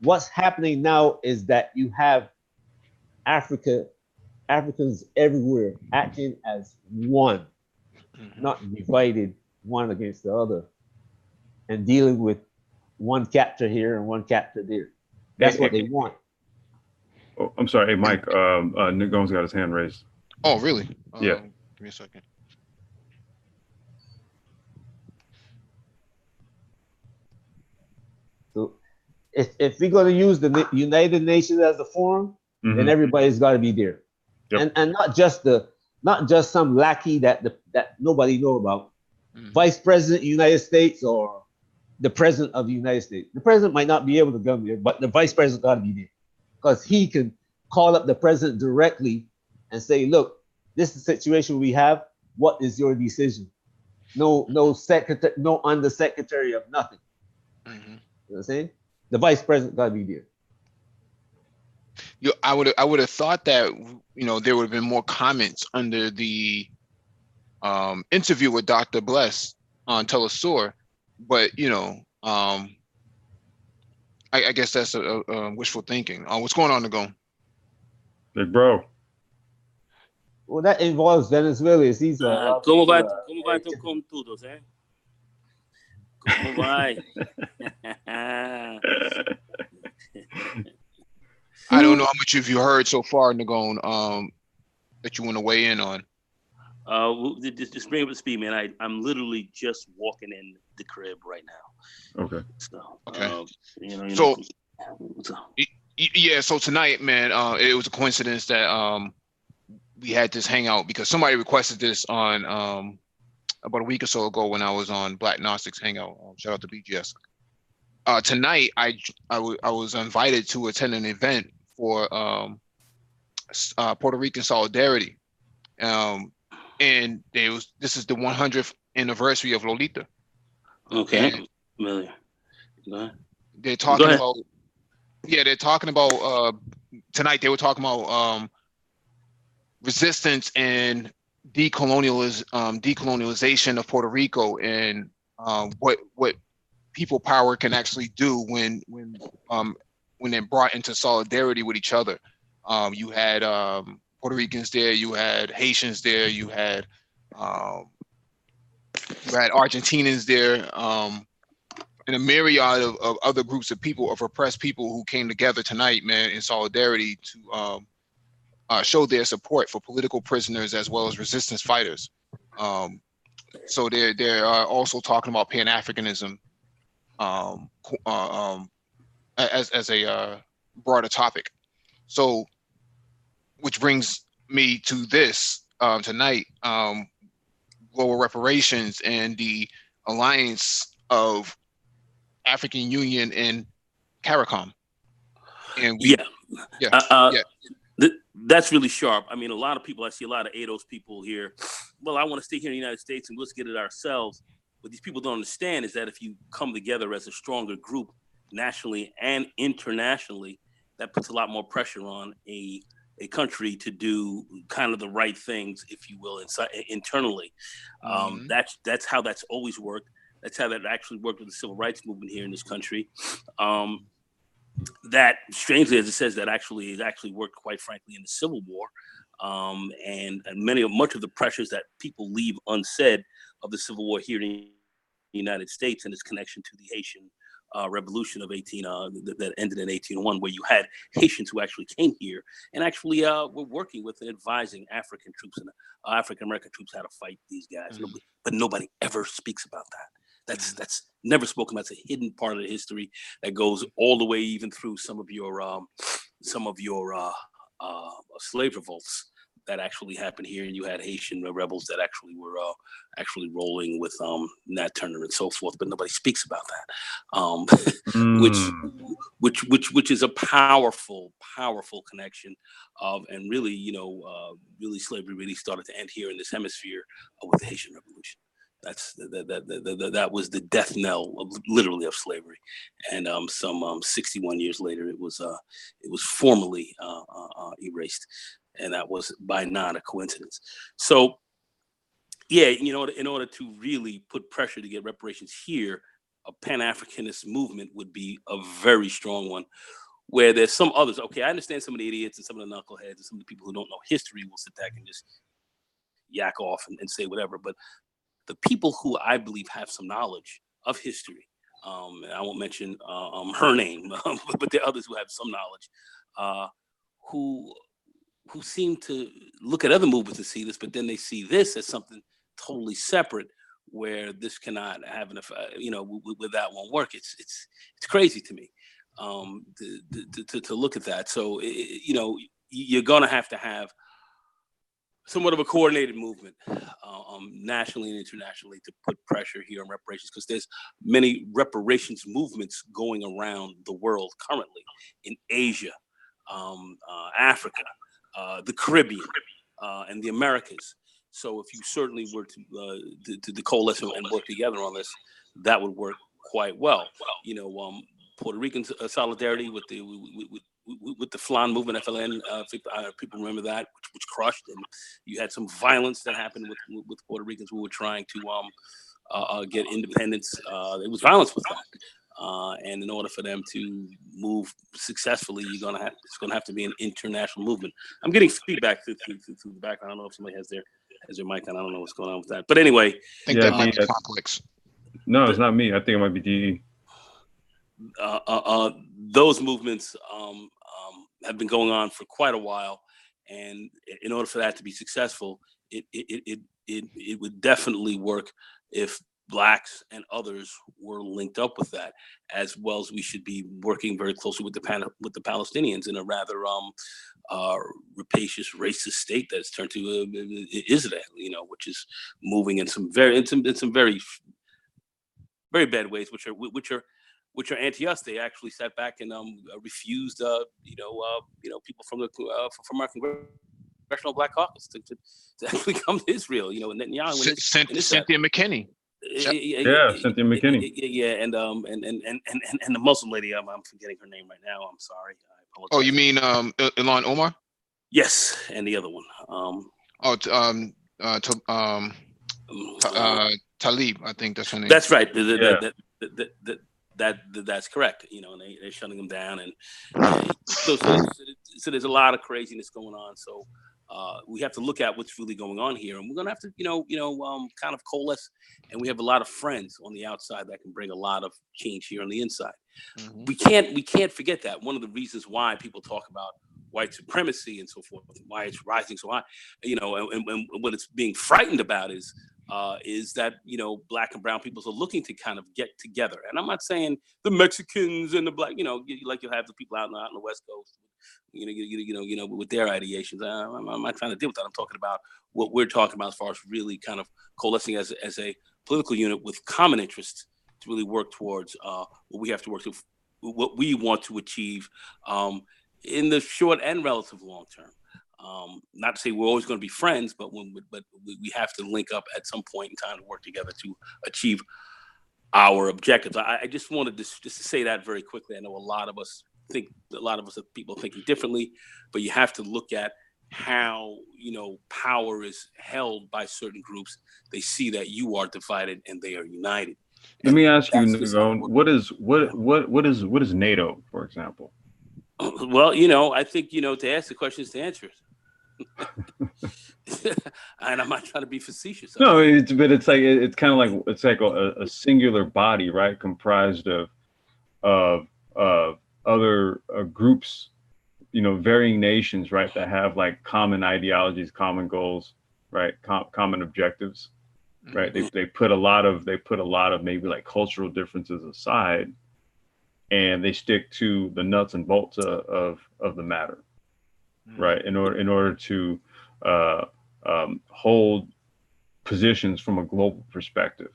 what's happening now is that you have Africans everywhere acting as one, not divided one against the other, and dealing with one captor here and one captor there. That's what they want. Oh, I'm sorry. Hey, Mike, Nick Gomes got his hand raised. Oh, really? Yeah. Give me a second. So if we're going to use the United Nations as a forum, then everybody's got to be there. Yep. And not just some lackey that nobody know about. Vice President of the United States or the President of the United States. The President might not be able to come there, but the Vice President got to be there, because he can call up the President directly and say, look, this is the situation we have. What is your decision? No secretary, no undersecretary of nothing. You know what I'm saying? The Vice President got to be there. I would have thought that, you know, there would have been more comments under the interview with Dr. Bless on Telesur, but you know, I guess that's a wishful thinking. What's going on, Nagon? Big bro. Well, that involves Venezuelans. These are ¿Cómo van con todos, eh? ¿Cómo va? I don't know how much of you heard so far, Nagon, that you want to weigh in on. Just bring up the speed, man. I'm literally just walking in the crib right now. Okay. So, okay. So yeah. So tonight, man, it was a coincidence that we had this hangout because somebody requested this on about a week or so ago when I was on Black Gnostics Hangout. Shout out to BGS. Tonight, I was invited to attend an event for Puerto Rican solidarity, and this is the 100th anniversary of Lolita. Okay, they're talking about Yeah, they're talking about tonight. They were talking about resistance and decolonialization of Puerto Rico, and what people power can actually do when they're brought into solidarity with each other. You had Puerto Ricans there, you had Haitians there, um, you had Argentinians there, and a myriad of other groups of people, of oppressed people, who came together tonight, man, in solidarity to show their support for political prisoners as well as resistance fighters. So they're also talking about Pan-Afrikanism as a broader topic. So, which brings me to this tonight: global reparations and the alliance of African Union and Caricom. And we, yeah. That's really sharp. I mean, a lot of people, I see a lot of ADOS people here. Well, I want to stay here in the United States and let's get it ourselves. What these people don't understand is that if you come together as a stronger group nationally and internationally, that puts a lot more pressure on a country to do kind of the right things, if you will, internally. That's how that's always worked. That's how that actually worked with the civil rights movement here in this country. That, strangely as it says, that actually worked, quite frankly, in the Civil War, and much of the pressures that people leave unsaid of the Civil War here in the United States and its connection to the Haitian Revolution of that ended in 1801, where you had Haitians who actually came here and actually were working with and advising African troops and African American troops how to fight these guys. But nobody ever speaks about that. That's never spoken about. It's a hidden part of the history that goes all the way even through some of your slave revolts that actually happened here, and you had Haitian rebels that actually were actually rolling with Nat Turner and so forth, but nobody speaks about that. Which is a powerful connection of, and really, really slavery really started to end here in this hemisphere with the Haitian Revolution. That was the death knell literally of slavery, and some 61 years later it was formally erased, and that was by not a coincidence. So yeah, in order to really put pressure to get reparations here, a Pan-Africanist movement would be a very strong one, where there's some others. Okay, I understand some of the idiots and some of the knuckleheads and some of the people who don't know history will sit back and just yak off and say whatever, but the people who I believe have some knowledge of history, and I won't mention her name, but there are others who have some knowledge, who seem to look at other movements and see this, but then they see this as something totally separate, where this cannot have an effect, where that won't work. It's crazy to me to look at that. So you're gonna have to have somewhat of a coordinated movement nationally and internationally to put pressure here on reparations, because there's many reparations movements going around the world currently in Asia, Africa, the Caribbean, and the Americas. So if you certainly were to coalesce and work together on this, that would work quite well. Puerto Rican solidarity with the Flan movement, FLN, people remember that, which crushed, and you had some violence that happened with Puerto Ricans who were trying to get independence. There was violence with that, and in order for them to move successfully, it's going to have to be an international movement. I'm getting feedback through the background. I don't know if somebody has their mic on. I don't know what's going on with that, but anyway, I think that might be complex. No, it's not me. I think it might be DE. Those movements have been going on for quite a while, and in order for that to be successful, it would definitely work if Blacks and others were linked up with that, as well as we should be working very closely with the Palestinians in a rather rapacious, racist state that's turned to Israel, which is moving in some very very bad ways, which are anti-us. They actually sat back and refused, people from our Congressional Black Caucus to actually come to Israel. And Netanyahu Cynthia McKinney. Yeah, Cynthia McKinney. Yeah, and the Muslim lady, I'm forgetting her name right now. I'm sorry. I apologize. Oh, you mean Ilhan Omar? Yes, and the other one. Talib, I think that's her name. That's right. That's correct. You know, and they're shutting them down, and so there's a lot of craziness going on. So we have to look at what's really going on here, and we're gonna have to, kind of coalesce. And we have a lot of friends on the outside that can bring a lot of change here on the inside. Mm-hmm. We can't forget that one of the reasons why people talk about white supremacy and so forth, why it's rising so high, and what it's being frightened about is that, Black and brown peoples are looking to kind of get together. And I'm not saying the Mexicans and the Black, like you'll have the people out in the West Coast, with their ideations. I'm not trying to deal with that. I'm talking about what we're talking about as far as really kind of coalescing as a political unit with common interests to really work towards what we have to work to, what we want to achieve in the short and relative long term. Not to say we're always going to be friends, but we have to link up at some point in time to work together to achieve our objectives. I just wanted to say that very quickly. I know a lot of us are people thinking differently, but you have to look at how, power is held by certain groups. They see that you are divided and they are united. Let me ask you, Nagone, what is NATO, for example? Well, I think, to ask the question is to answer it. And I'm not trying to be facetious. No, it's kind of like a singular body, right? Comprised of other groups, varying nations, right? That have like common ideologies, common goals, right? Common objectives, right? Mm-hmm. They put a lot of maybe like cultural differences aside, and they stick to the nuts and bolts of the matter, right? In order to hold positions from a global perspective.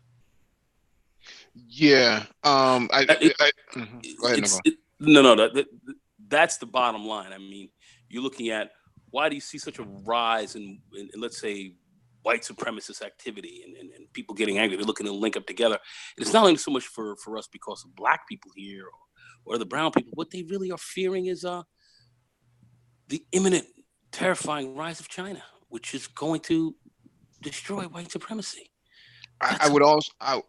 Yeah. Go ahead, that's the bottom line. I mean, you're looking at, why do you see such a rise in let's say, white supremacist activity and people getting angry? They're looking to link up together. And it's not only so much for us because of Black people here or the brown people. What they really are fearing is the imminent, terrifying rise of China, which is going to destroy white supremacy. I would also a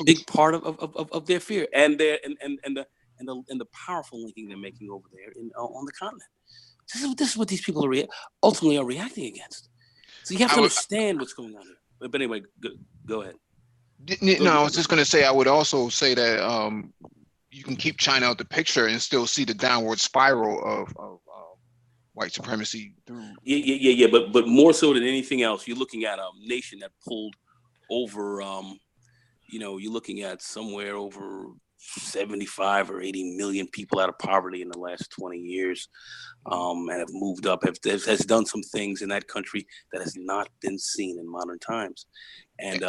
big part of their fear and the powerful linking they're making over there on the continent. This is what these people are ultimately reacting against. So you have to understand what's going on here. But anyway, go ahead. No, I was just going to say, I would also say that you can keep China out the picture and still see the downward spiral of white supremacy through. Yeah. But more so than anything else, you're looking at a nation that pulled over. You're looking at somewhere over 75 or 80 million people out of poverty in the last 20 years, and have moved up, has done some things in that country that has not been seen in modern times. And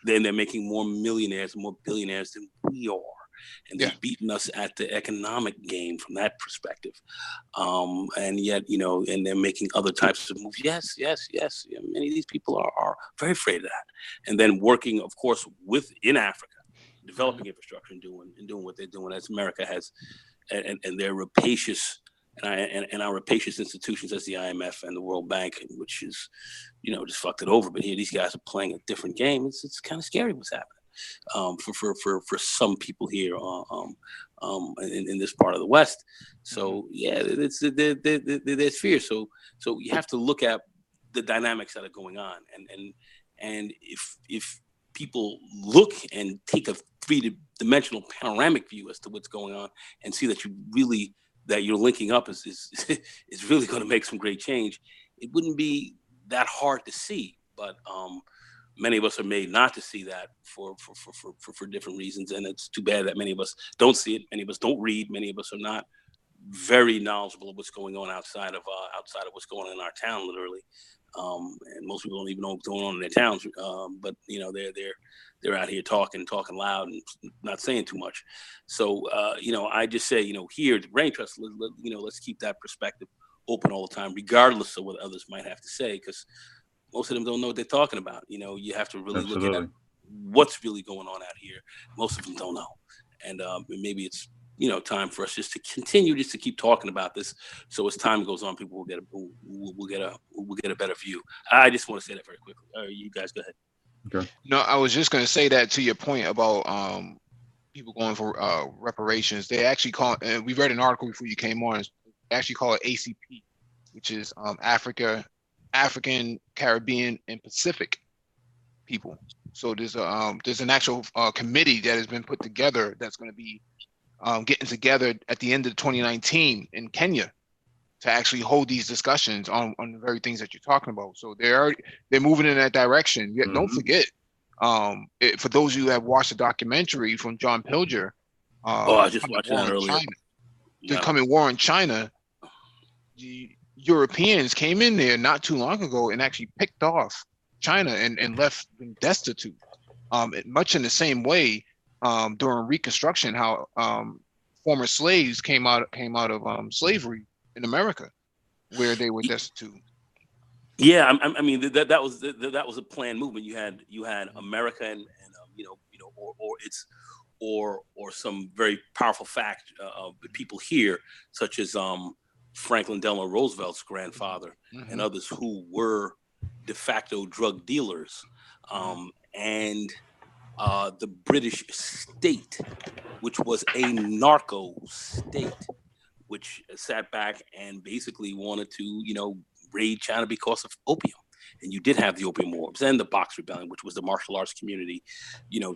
they're making more millionaires and more billionaires than we are. And they've beaten us at the economic game from that perspective. And yet, and they're making other types of moves. Yes. Many of these people are very afraid of that. And then working, of course, within Africa, developing infrastructure and doing what they're doing, as America has, and their rapacious and our rapacious institutions as the IMF and the World Bank, which is, just fucked it over. But here, these guys are playing a different game. It's kind of scary what's happening for some people here in this part of the West. So there's fear. So you have to look at the dynamics that are going on, and if people look and take a three-dimensional panoramic view as to what's going on and see that you're linking up is really going to make some great change. It wouldn't be that hard to see, but many of us are made not to see that for different reasons, and it's too bad that many of us don't see it. Many of us don't read. Many of us are not very knowledgeable of what's going on outside of what's going on in our town, literally. And most people don't even know what's going on in their towns. But they're out here talking loud and not saying too much. So I just say, here at the Brain Trust, let's keep that perspective open all the time, regardless of what others might have to say, because most of them don't know what they're talking about. You have to really look at what's really going on out here. Most of them don't know, and maybe it's time for us just to continue just to keep talking about this. So as time goes on, people will get a better view. I just want to say that very quickly. You guys go ahead. Okay. No, I was just going to say that to your point about people going for reparations. They actually call it, and we read an article before you came on, they actually call it ACP, which is African, Caribbean, and Pacific people. So there's an actual committee that has been put together that's going to be getting together at the end of 2019 in Kenya to actually hold these discussions on the very things that you're talking about. So they're moving in that direction. Yet don't forget, for those of you who have watched the documentary from John Pilger, I just watched that earlier. The coming war in China, the Europeans came in there not too long ago and actually picked off China and left them destitute. Much in the same way during Reconstruction, how former slaves came out of slavery in America, where they were destitute. Yeah, I mean that was a planned movement. You had America and or some very powerful fact people here, such as Franklin Delano Roosevelt's grandfather and others who were de facto drug dealers, and the British state, which was a narco state, which sat back and basically wanted to, raid China because of opium. And you did have the Opium Wars and the Box Rebellion, which was the martial arts community,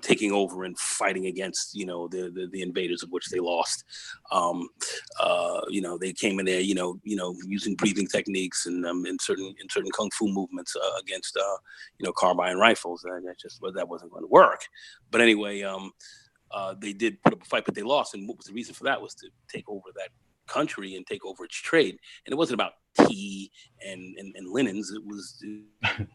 taking over and fighting against, the invaders, of which they lost. They came in there, using breathing techniques and in certain kung fu movements against, carbine rifles. And that wasn't going to work. But anyway, they did put up a fight, but they lost. And what was the reason for that? Was to take over that country and take over its trade. And it wasn't about tea and linens. It was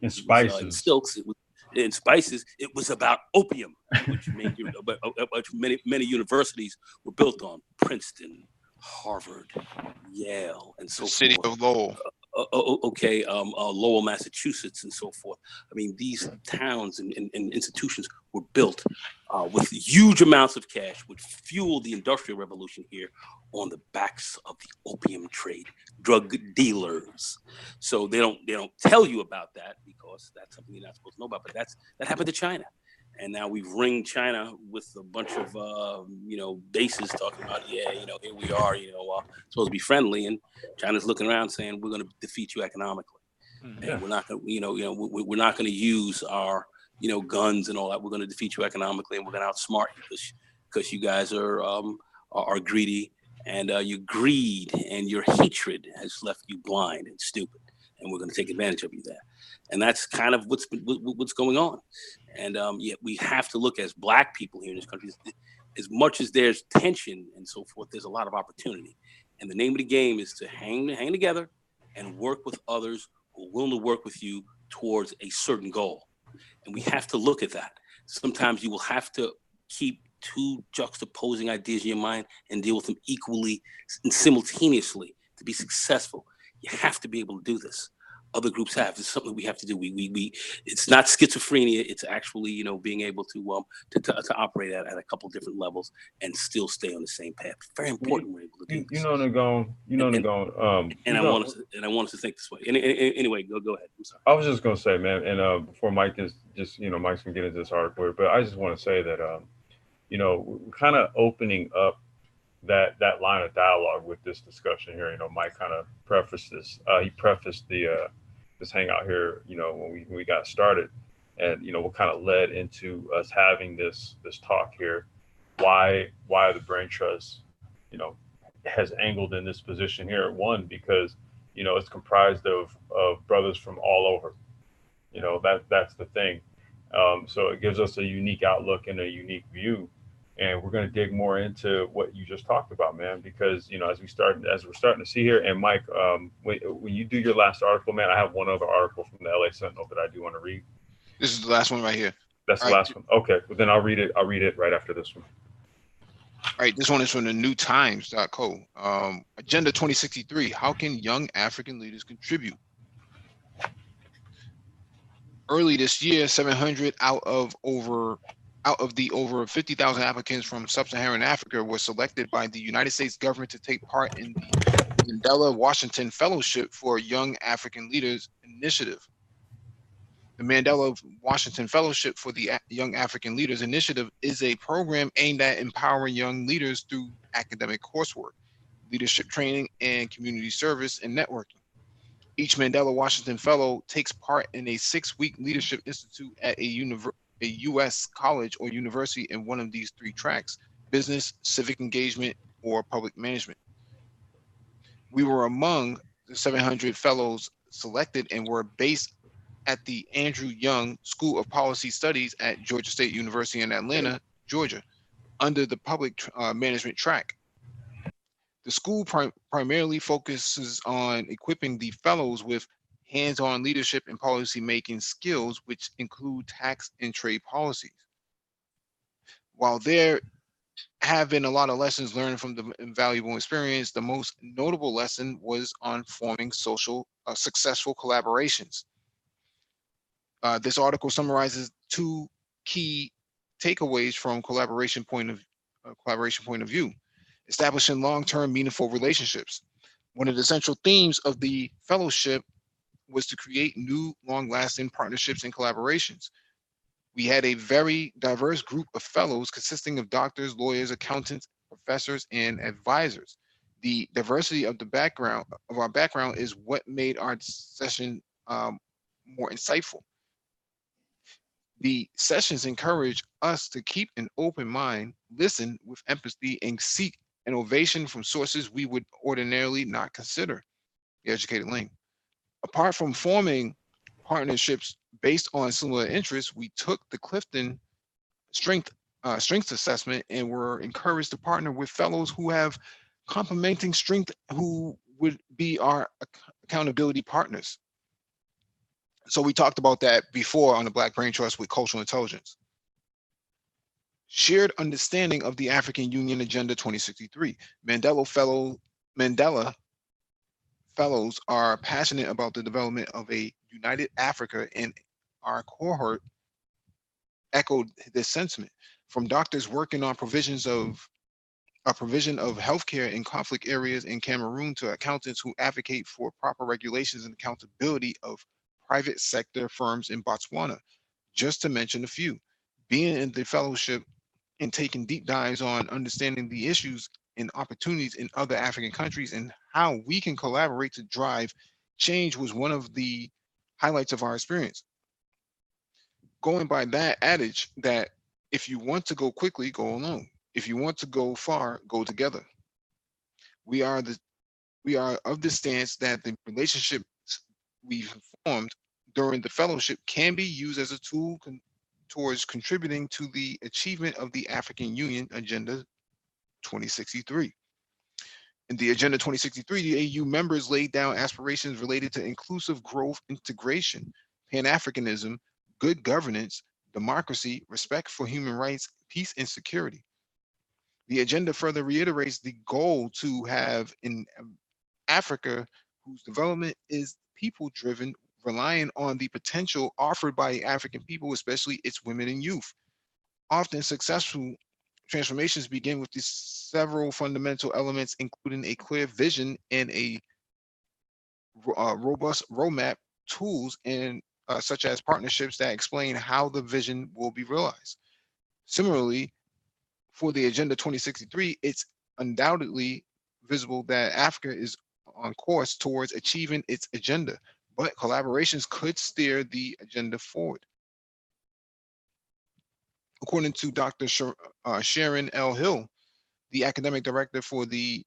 and spices, and silks. It was in spices. It was about opium, which made many universities were built on: Princeton, Harvard, Yale, and so forth. City of Lowell. Lowell, Massachusetts, and so forth. I mean, these towns and institutions were built with huge amounts of cash, which fueled the Industrial Revolution here on the backs of the opium trade, drug dealers. So they don't tell you about that because that's something you're not supposed to know about. But that happened to China. And now we've ringed China with a bunch of, bases talking about, here we are, supposed to be friendly. And China's looking around saying, we're going to defeat you economically. And we're not going to, we're not going to use our, guns and all that. We're going to defeat you economically, and we're going to outsmart you because you guys are greedy, and your greed and your hatred has left you blind and stupid. And we're going to take advantage of you there. And that's kind of what's going on. And yet we have to look as Black people here in this country. As much as there's tension and so forth, there's a lot of opportunity. And the name of the game is to hang together and work with others who are willing to work with you towards a certain goal. And we have to look at that. Sometimes you will have to keep two juxtaposing ideas in your mind and deal with them equally and simultaneously to be successful. You have to be able to do this. Other groups have. It's something we have to do. We it's not schizophrenia. It's actually, being able to operate at a couple different levels and still stay on the same path. Very important. We're able to do this. I want us to think this way. Anyway, go ahead. I'm sorry. I was just gonna say, man, and before Mike is just, Mike's gonna get into this article, but I just want to say that, we're kind of opening up that line of dialogue with this discussion here. Mike kind of prefaced this. He prefaced this hangout here, when we got started, and what kind of led into us having this talk here. Why the Brain Trust, has angled in this position here. One, because it's comprised of brothers from all over. That's the thing. So it gives us a unique outlook and a unique view. And we're going to dig more into what you just talked about, man, because, as we're starting to see here. And Mike, when you do your last article, man, I have one other article from the LA Sentinel that I do want to read. This is the last one right here. That's the last one. Okay. Well, then I'll read it right after this one. All right. This one is from the newtimes.co. Agenda 2063. How can young African leaders contribute? Early this year, 700 out of the over 50,000 applicants from sub-Saharan Africa were selected by the United States government to take part in the Mandela Washington Fellowship for Young African Leaders Initiative. The Mandela Washington Fellowship for the Young African Leaders Initiative is a program aimed at empowering young leaders through academic coursework, leadership training, and community service and networking. Each Mandela Washington Fellow takes part in a 6-week leadership institute at a U.S. college or university in one of these 3 tracks: business, civic engagement, or public management. We were among the 700 fellows selected and were based at the Andrew Young School of Policy Studies at Georgia State University in Atlanta, Georgia, under the public management track. The school primarily focuses on equipping the fellows with hands-on leadership and policy-making skills, which include tax and trade policies. While there have been a lot of lessons learned from the invaluable experience, the most notable lesson was on forming successful collaborations. This article summarizes 2 key takeaways from collaboration point of view. Establishing long-term meaningful relationships. One of the central themes of the fellowship was to create new long-lasting partnerships and collaborations. We had a very diverse group of fellows consisting of doctors, lawyers, accountants, professors, and advisors. The diversity of our background is what made our session more insightful. The sessions encourage us to keep an open mind, listen with empathy, and seek innovation from sources we would ordinarily not consider. The educated link. Apart from forming partnerships based on similar interests, we took the Clifton strengths assessment and were encouraged to partner with fellows who have complementing strength, who would be our accountability partners. So we talked about that before on the Black Brain Trust with cultural intelligence. Shared understanding of the African Union Agenda 2063. Mandela fellows are passionate about the development of a united Africa, and our cohort echoed this sentiment. From doctors working on provision of healthcare in conflict areas in Cameroon to accountants who advocate for proper regulations and accountability of private sector firms in Botswana, just to mention a few. Being in the fellowship and taking deep dives on understanding the issues and opportunities in other African countries and how we can collaborate to drive change was one of the highlights of our experience. Going by that adage that if you want to go quickly, go alone. If you want to go far, go together. We are of the stance that the relationships we've formed during the fellowship can be used as a tool towards contributing to the achievement of the African Union Agenda 2063. In the Agenda 2063, the AU members laid down aspirations related to inclusive growth, integration, Pan-Afrikanism, good governance, democracy, respect for human rights, peace, and security. The agenda further reiterates the goal to have in Africa whose development is people-driven, relying on the potential offered by African people, especially its women and youth. Often successful transformations begin with these several fundamental elements, including a clear vision and a robust roadmap, tools, and such as partnerships that explain how the vision will be realized. Similarly, for the Agenda 2063, it's undoubtedly visible that Africa is on course towards achieving its agenda, but collaborations could steer the agenda forward. According to Dr. Sharon L. Hill, the academic director for the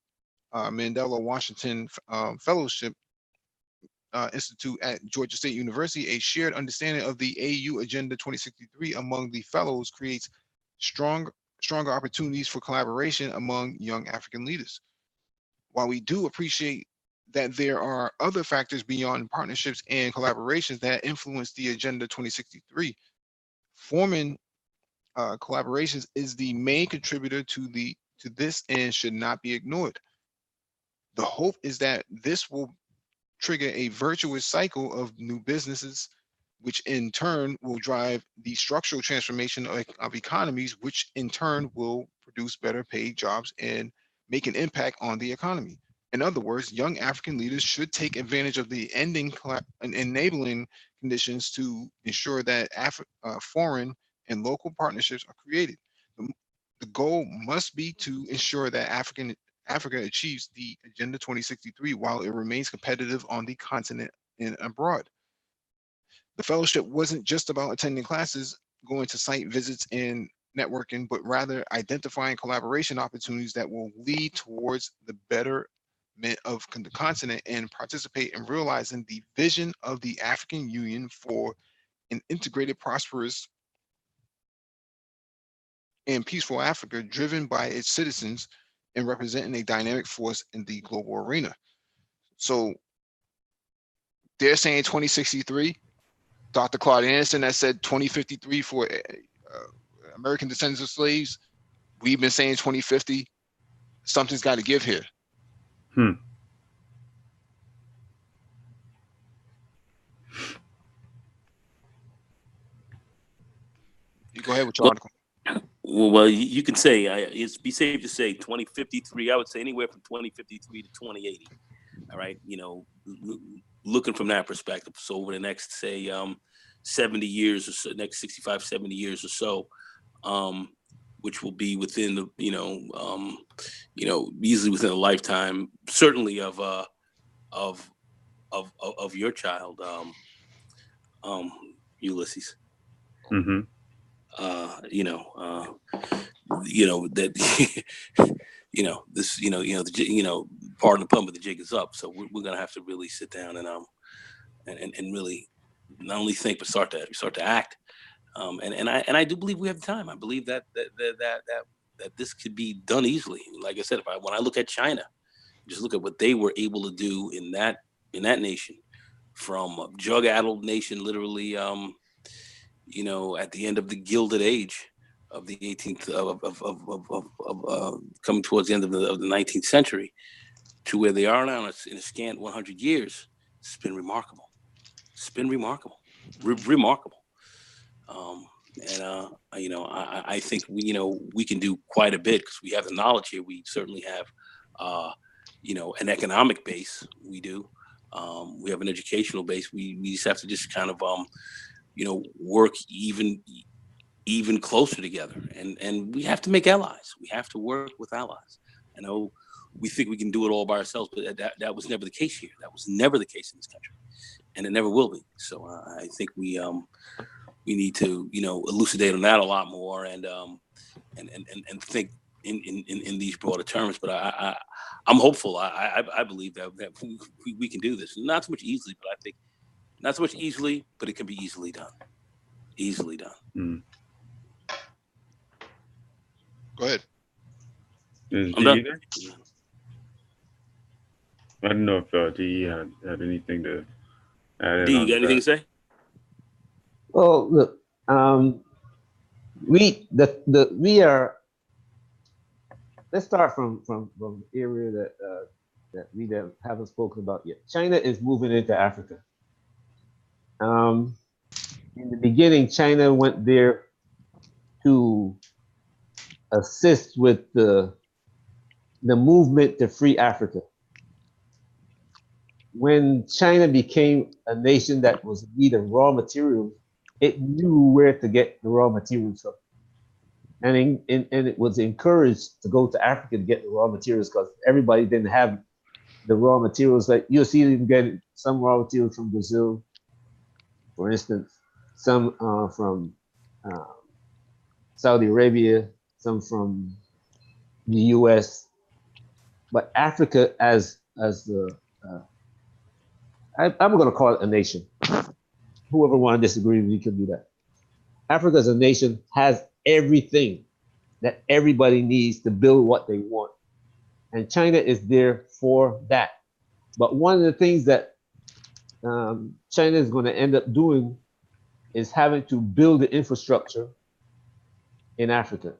Mandela Washington Fellowship Institute at Georgia State University, a shared understanding of the AU Agenda 2063 among the fellows creates stronger opportunities for collaboration among young African leaders. While we do appreciate that there are other factors beyond partnerships and collaborations that influence the Agenda 2063, forming collaborations is the main contributor to this and should not be ignored. The hope is that this will trigger a virtuous cycle of new businesses, which in turn will drive the structural transformation of economies, which in turn will produce better paid jobs and make an impact on the economy. In other words, young African leaders should take advantage of the enabling conditions to ensure that foreign and local partnerships are created. The goal must be to ensure that Africa achieves the Agenda 2063 while it remains competitive on the continent and abroad. The fellowship wasn't just about attending classes, going to site visits and networking, but rather identifying collaboration opportunities that will lead towards the betterment of the continent and participate in realizing the vision of the African Union for an integrated, prosperous, and peaceful Africa driven by its citizens and representing a dynamic force in the global arena. So they're saying 2063. Dr. Claude Anderson that said 2053 for American descendants of slaves. We've been saying 2050. Something's got to give here. Hmm. You go ahead with your article. Well, you can say it's be safe to say 2053. I would say anywhere from 2053 to 2080. All right, looking from that perspective. So over the next, say, 70 years or so, next 65, 70 years or so, which will be within the, easily within a lifetime, certainly of your child, Ulysses. Mm-hmm. That, this, pardon the pun, but the jig is up. So we're gonna have to really sit down and really not only think but start to act. And I do believe we have the time. I believe that this could be done easily. Like I said, when I look at China, just look at what they were able to do in that nation, from a drug-addled nation, literally, at the end of the Gilded Age of the 18th, coming towards the end of the 19th century, to where they are now in a scant 100 years. It's been remarkable. It's been remarkable, remarkable. I think we can do quite a bit because we have the knowledge here. We certainly have, an economic base. We do. We have an educational base. We just have to just kind of, work even closer together, and we have to make allies. We have to work with allies. I know we think we can do it all by ourselves, but that was never the case here. That was never the case in this country, and it never will be. So I think we need to elucidate on that a lot more, and think in these broader terms. But I'm hopeful. I believe that we can do this. Not so much easily, but I think not so much easily, but it can be easily done. Easily done. Mm. Go ahead. I'm done. I don't know if DE had anything to add. D, you got anything to say? Well, look, we are. Let's start from the area that we haven't spoken about yet. China is moving into Africa. In the beginning, China went there to assist with the movement to free Africa. When China became a nation that was in need of raw materials, it knew where to get the raw materials from. And it was encouraged to go to Africa to get the raw materials because everybody didn't have the raw materials. Like you'll see them get some raw materials from Brazil, for instance, some from Saudi Arabia, some from the US. But Africa as the, I'm going to call it a nation. Whoever want to disagree with me can do that. Africa as a nation has everything that everybody needs to build what they want. And China is there for that. But one of the things that China is going to end up doing is having to build the infrastructure in Africa.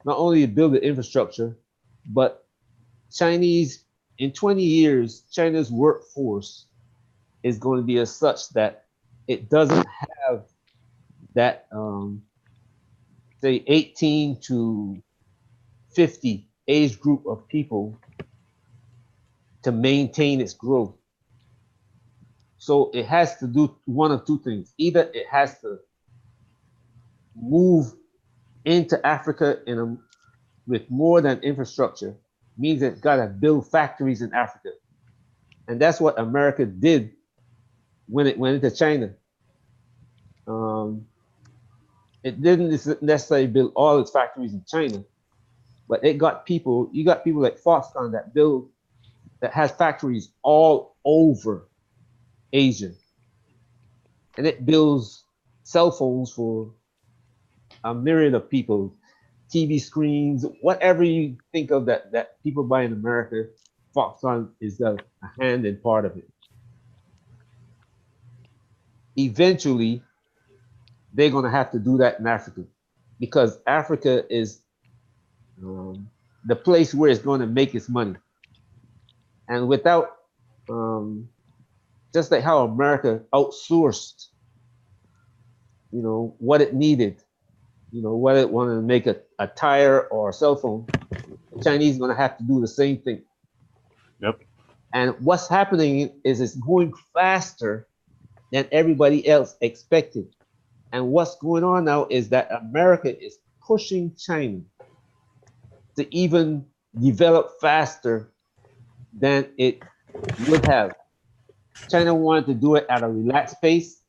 Not only build the infrastructure, but in 20 years, China's workforce is going to be as such that it doesn't have that say 18 to 50 age group of people to maintain its growth. So it has to do one of two things. Either it has to move into Africa with more than infrastructure, means it's got to build factories in Africa. And that's what America did when it went into China. It didn't necessarily build all its factories in China, but you got people like Foxconn that has factories all over Asia. And it builds cell phones for a myriad of people, TV screens, whatever you think of that people buy in America, Foxconn is a hand in part of it. Eventually, they're going to have to do that in Africa, because Africa is the place where it's going to make its money. And without, just like how America outsourced, what it needed, what it wanted to make a tire or a cell phone, the Chinese are going to have to do the same thing. Yep. And what's happening is it's going faster than everybody else expected. And what's going on now is that America is pushing China to even develop faster than it would have. China wanted to do it at a relaxed pace,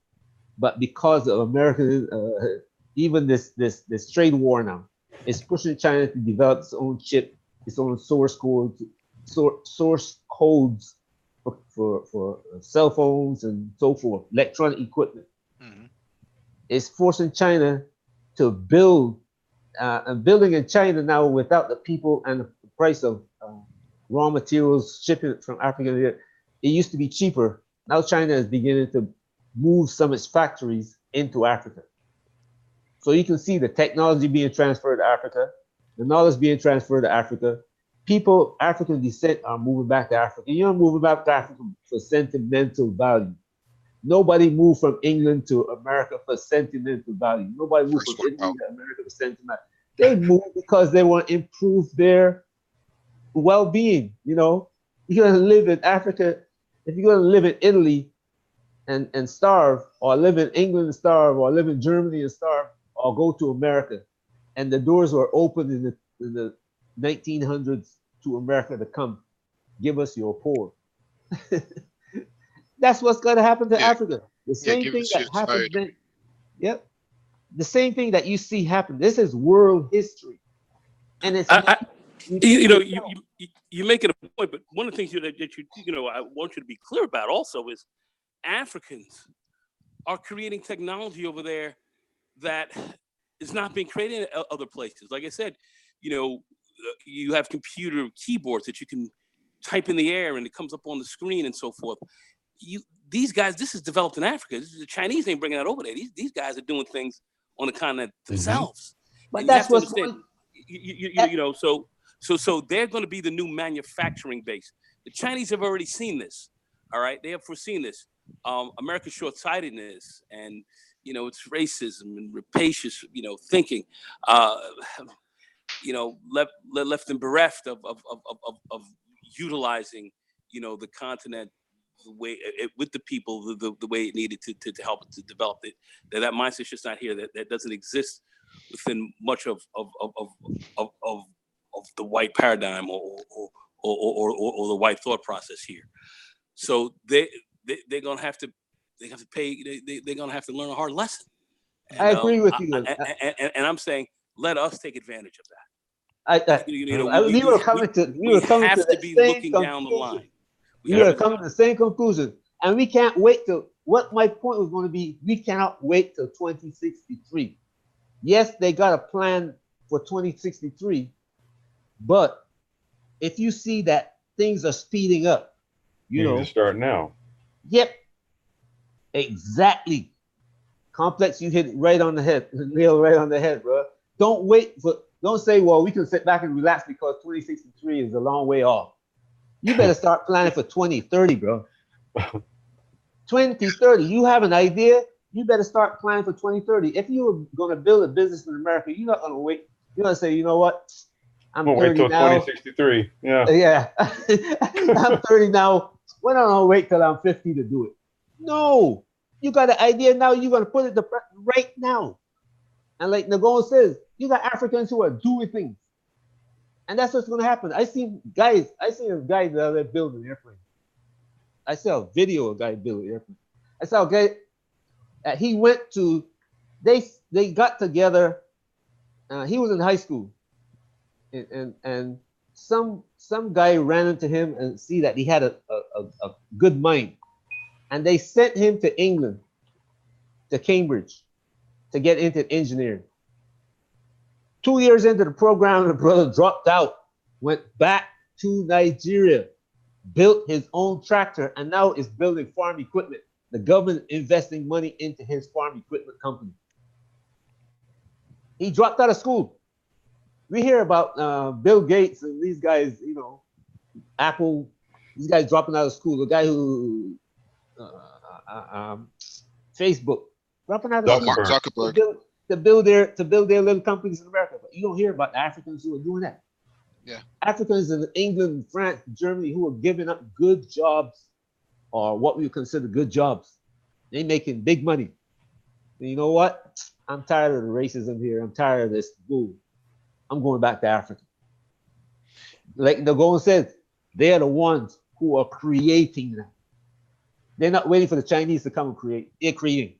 but because of American, even this trade war now, it's pushing China to develop its own chip, its own source codes for cell phones and so forth, electronic equipment. Mm-hmm. It's forcing China to build, and building in China now without the people and the price of raw materials shipping it from Africa. It used to be cheaper. Now China is beginning to move some of its factories into Africa. So you can see the technology being transferred to Africa, the knowledge being transferred to Africa. People, African descent, are moving back to Africa. You're moving back to Africa for sentimental value. Nobody moved from England to America for sentimental value. Nobody moved from Italy to America for sentimental. They moved because they want to improve their well-being. You're going to live in Africa. If you're going to live in Italy and starve, or live in England and starve, or live in Germany and starve, or go to America, and the doors were open in the 1900s to America to come, give us your poor. That's what's going to happen to Africa. The same thing that happened then. Yep. The same thing that you see happen. This is world history. And it's you make it a point, but one of the things that I want you to be clear about also is Africans are creating technology over there that is not being created in other places. Like I said, you have computer keyboards that you can type in the air and it comes up on the screen and so forth. These guys, this is developed in Africa. The Chinese ain't bringing that over there. These guys are doing things on the continent themselves. But that's what's so they're going to be the new manufacturing base. The Chinese have already seen this. All right, they have foreseen this. America's short-sightedness and it's racism and rapacious thinking. Left them bereft of utilizing the continent the way with the people the way it needed to help to develop it. That mindset's just not here. That doesn't exist within much of the white paradigm or the white thought process here. So they're gonna have to pay. They're gonna have to learn a hard lesson. And, I agree with you. And I'm saying let us take advantage of that. We were coming to the same conclusion. We are coming to the same conclusion, and we can't wait till. What my point was going to be, we cannot wait till 2063. Yes, they got a plan for 2063, but if you see that things are speeding up, you know, start now. Yep, exactly. Complex, you hit it right on the head, nail right on the head, bro. Don't say, well, we can sit back and relax because 2063 is a long way off. You better start planning for 2030, bro. 2030. You have an idea, you better start planning for 2030. If you were going to build a business in America, you're not going to wait. You're going to say, you know what? I'm We'll 30 wait till now. 2063. Yeah. Yeah. I'm 30 now. Why don't I wait till I'm 50 to do it? No. You got an idea now. You're going to put it right now. And like Nagon says, you got Africans who are doing things. And that's what's going to happen. I seen a guy the other day building an airplane. I saw a video of a guy building an airplane. I saw a guy, he went to, they got together. He was in high school. And some guy ran into him and see that he had a good mind. And they sent him to England, to Cambridge, to get into engineering. 2 years into the program, the brother dropped out, went back to Nigeria, built his own tractor, and now is building farm equipment. The government investing money into his farm equipment company. He dropped out of school. We hear about Bill Gates and these guys, you know, Apple, these guys dropping out of school. The guy who, Facebook, dropping out of school. Mark Zuckerberg. To build their little companies in America. But you don't hear about the Africans who are doing that. Yeah. Africans in England, France, Germany who are giving up good jobs, or what we would consider good jobs. They making big money. And you know what? I'm tired of the racism here. I'm tired of this bull. I'm going back to Africa. Like Nagon said, they're the ones who are creating that. They're not waiting for the Chinese to come and create. They're creating.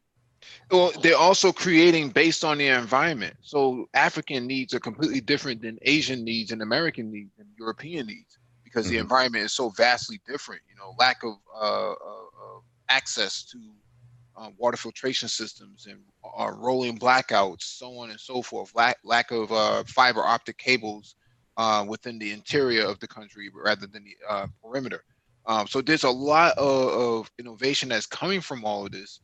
Well, they're also creating based on their environment. So African needs are completely different than Asian needs and American needs and European needs, because the environment is so vastly different. You know, lack of access to water filtration systems and rolling blackouts, so on and so forth. Lack of fiber optic cables within the interior of the country rather than the perimeter. So there's a lot of innovation that's coming from all of this.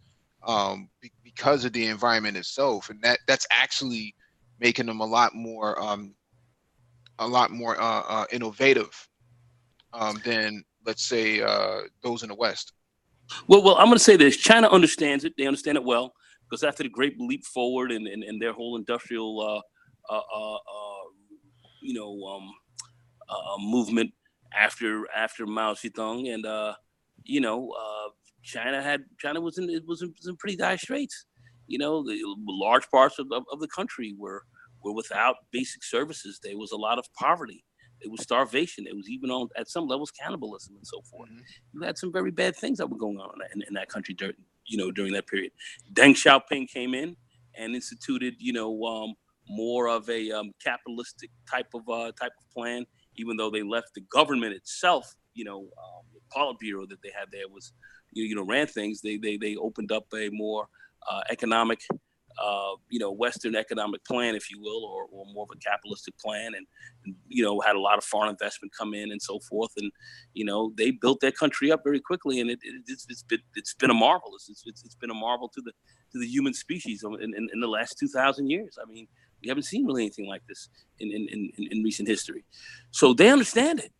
Because of the environment itself, and that's actually making them a lot more innovative than, let's say, those in the West. Well, I'm going to say this: China understands it. They understand it well, because after the Great Leap Forward and their whole industrial, movement after Mao Zedong, and China was in pretty dire straits. You know, the large parts of the country were without basic services. There was a lot of poverty. There was starvation. It was even at some levels cannibalism and so forth. You had some very bad things that were going on in that country during that period. Deng Xiaoping came in and instituted more of a capitalistic type of plan. Even though they left the government itself, the Politburo that they had there was ran things. They opened up a more economic, Western economic plan, if you will, or more of a capitalistic plan, and had a lot of foreign investment come in and so forth, and they built their country up very quickly, and it's been a marvel. It's been a marvel to the human species in the last 2,000 years. I mean, we haven't seen really anything like this in recent history. So they understand it.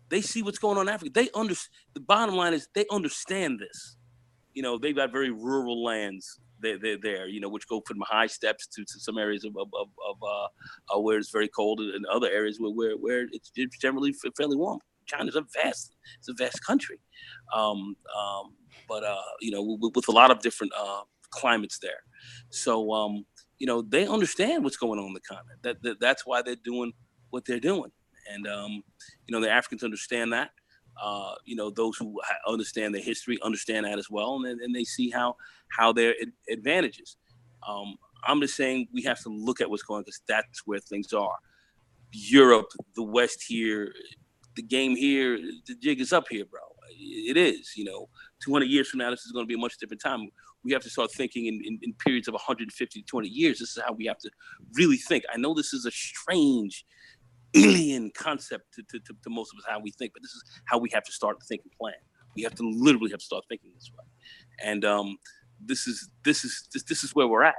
They see what's going on in Africa. The bottom line is they understand this. They've got very rural lands. They're there, which go from high steppes to some areas of where it's very cold, and other areas where it's generally fairly warm. China's a vast country, but with a lot of different climates there. So they understand what's going on in the continent. That's why they're doing what they're doing, and the Africans understand that. Those who understand the history understand that as well, and they see how their advantages. I'm just saying we have to look at what's going on, because that's where things are. Europe, the West here, the game here, the jig is up here, bro. It is. 200 years from now, this is going to be a much different time. We have to start thinking in periods of 150 to 200 years. This is how we have to really think. I know this is a strange, alien concept to most of us, how we think, but this is how we have to start to think and plan. We have to literally start thinking this way, and this is where we're at.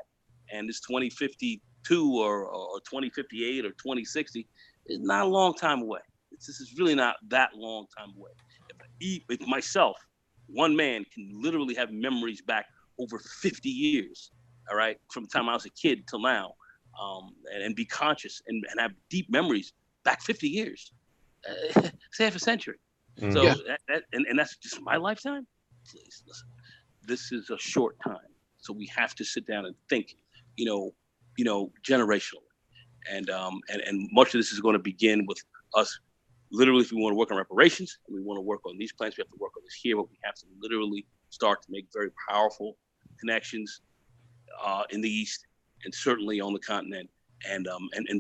And this 2052 or 2058 or 2060 is not a long time away. This is really not that long time away. If myself, One man can literally have memories back over 50 years, all right, from the time I was a kid till now, and be conscious and have deep memories back 50 years, say half a century. So and that's just my lifetime. Please listen, this is a short time, so we have to sit down and think, generationally, and much of this is going to begin with us. Literally, if we want to work on reparations and we want to work on these plans, we have to work on this here, but we have to literally start to make very powerful connections in the East and certainly on the continent, and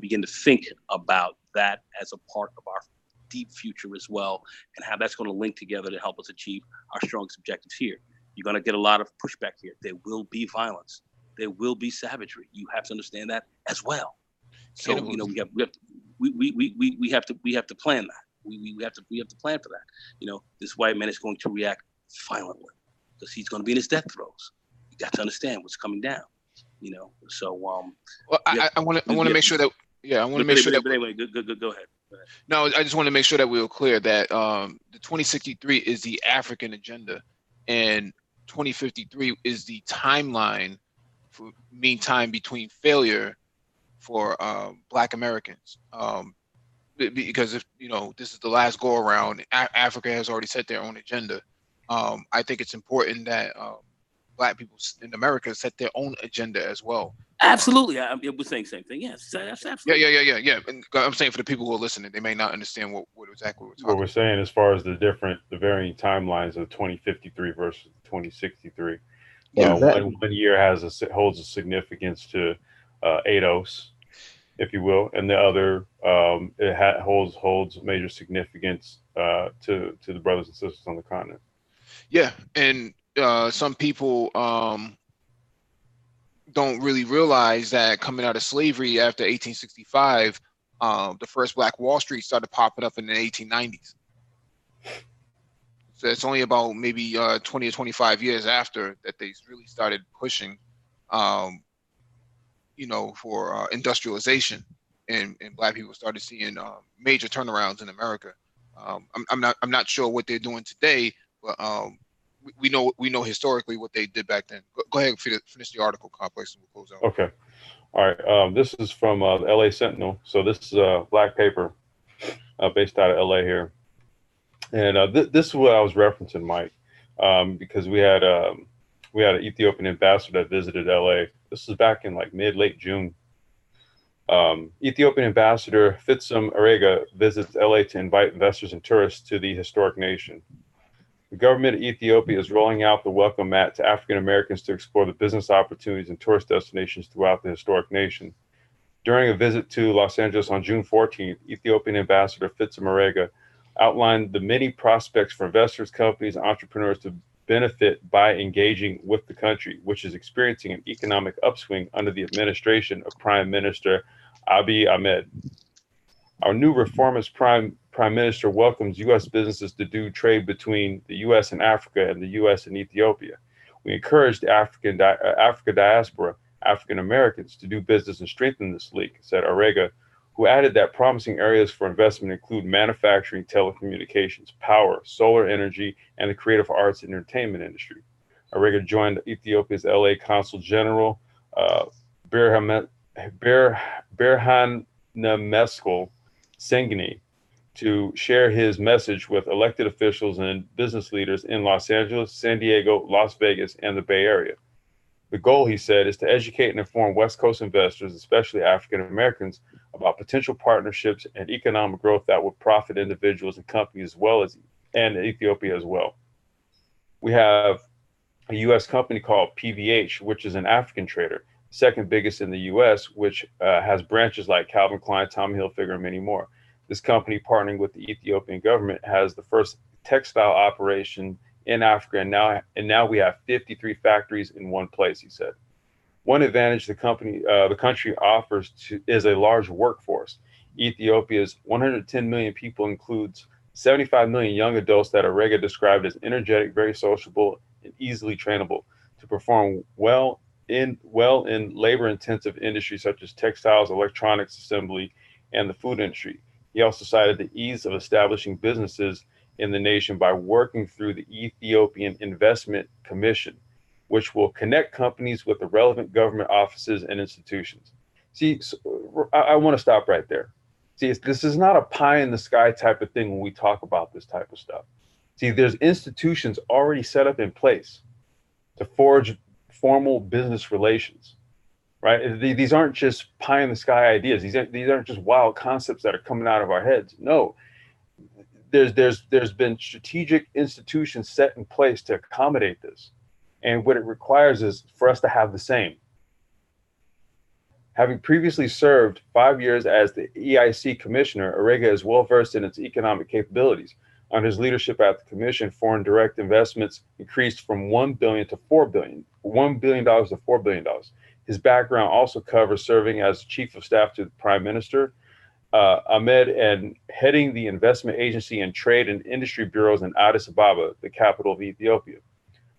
begin to think about that as a part of our deep future as well, and how that's going to link together to help us achieve our strongest objectives here. You're going to get a lot of pushback here. There will be violence. There will be savagery. You have to understand that as well. So we have to plan that. We have to plan for that. This white man is going to react violently because he's going to be in his death throes. You got to understand what's coming down. So well, I want to make sure that I want to make sure that. But anyway, go ahead. No, I just want to make sure that we were clear that the 2063 is the African agenda, and 2053 is the timeline for mean time between failure for Black Americans. Because if this is the last go around, Africa has already set their own agenda. I think it's important that Black people in America set their own agenda as well. Absolutely, we're saying the same thing. Yes, that's absolutely. Yeah. And I'm saying for the people who are listening, they may not understand what exactly we're talking about. What we're saying as far as the varying timelines of 2053 versus 2063. One year holds a significance to ADOS, if you will, and the other it holds major significance to the brothers and sisters on the continent. Yeah, and some people don't really realize that coming out of slavery after 1865, the first Black Wall Street started popping up in the 1890s. So it's only about maybe 20 or 25 years after that they really started pushing, for industrialization, and Black people started seeing major turnarounds in America. I'm not sure what they're doing today, but we know historically what they did back then. Go ahead and finish the article, Complex, and we'll close out. Okay. All right. This is from the LA Sentinel. So this is a black paper based out of LA here. And this is what I was referencing, Mike, because we had an Ethiopian ambassador that visited LA. This was back in late June. Ethiopian ambassador Fitsum Arega visits LA to invite investors and tourists to the historic nation. The government of Ethiopia is rolling out the welcome mat to African Americans to explore the business opportunities and tourist destinations throughout the historic nation. During a visit to Los Angeles on June 14th, Ethiopian ambassador Fitsum Arega outlined the many prospects for investors, companies, and entrepreneurs to benefit by engaging with the country, which is experiencing an economic upswing under the administration of Prime Minister Abiy Ahmed. Our new reformist Prime Minister welcomes U.S. businesses to do trade between the U.S. and Africa and the U.S. and Ethiopia. We encourage the Africa diaspora, African Americans, to do business and strengthen this link, said Arega, who added that promising areas for investment include manufacturing, telecommunications, power, solar energy, and the creative arts and entertainment industry. Arega joined Ethiopia's LA Consul General, Berhanameskel Sengini, to share his message with elected officials and business leaders in Los Angeles, San Diego, Las Vegas, and the Bay Area. The goal, he said, is to educate and inform West Coast investors, especially African Americans, about potential partnerships and economic growth that would profit individuals and companies and Ethiopia as well. We have a U.S. company called PVH, which is an African trader, second biggest in the U.S., which has branches like Calvin Klein, Tommy Hilfiger, and many more. This company, partnering with the Ethiopian government, has the first textile operation in Africa, and now we have 53 factories in one place, he said. One advantage the country offers is a large workforce. Ethiopia's 110 million people includes 75 million young adults that Arega described as energetic, very sociable, and easily trainable to perform well in labor-intensive industries such as textiles, electronics assembly, and the food industry. He also cited the ease of establishing businesses in the nation by working through the Ethiopian Investment Commission, which will connect companies with the relevant government offices and institutions. See, so I want to stop right there. See, this is not a pie in the sky type of thing when we talk about this type of stuff. See, there's institutions already set up in place to forge formal business relations, right? These aren't just pie in the sky ideas. These aren't just wild concepts that are coming out of our heads. No, there's been strategic institutions set in place to accommodate this. And what it requires is for us to have the same. Having previously served 5 years as the EIC commissioner, Orega is well versed in its economic capabilities. Under his leadership at the commission, foreign direct investments increased from $1 billion to $4 billion, $1 billion to $4 billion. His background also covers serving as chief of staff to the prime minister, Ahmed, and heading the investment agency and trade and industry bureaus in Addis Ababa, the capital of Ethiopia.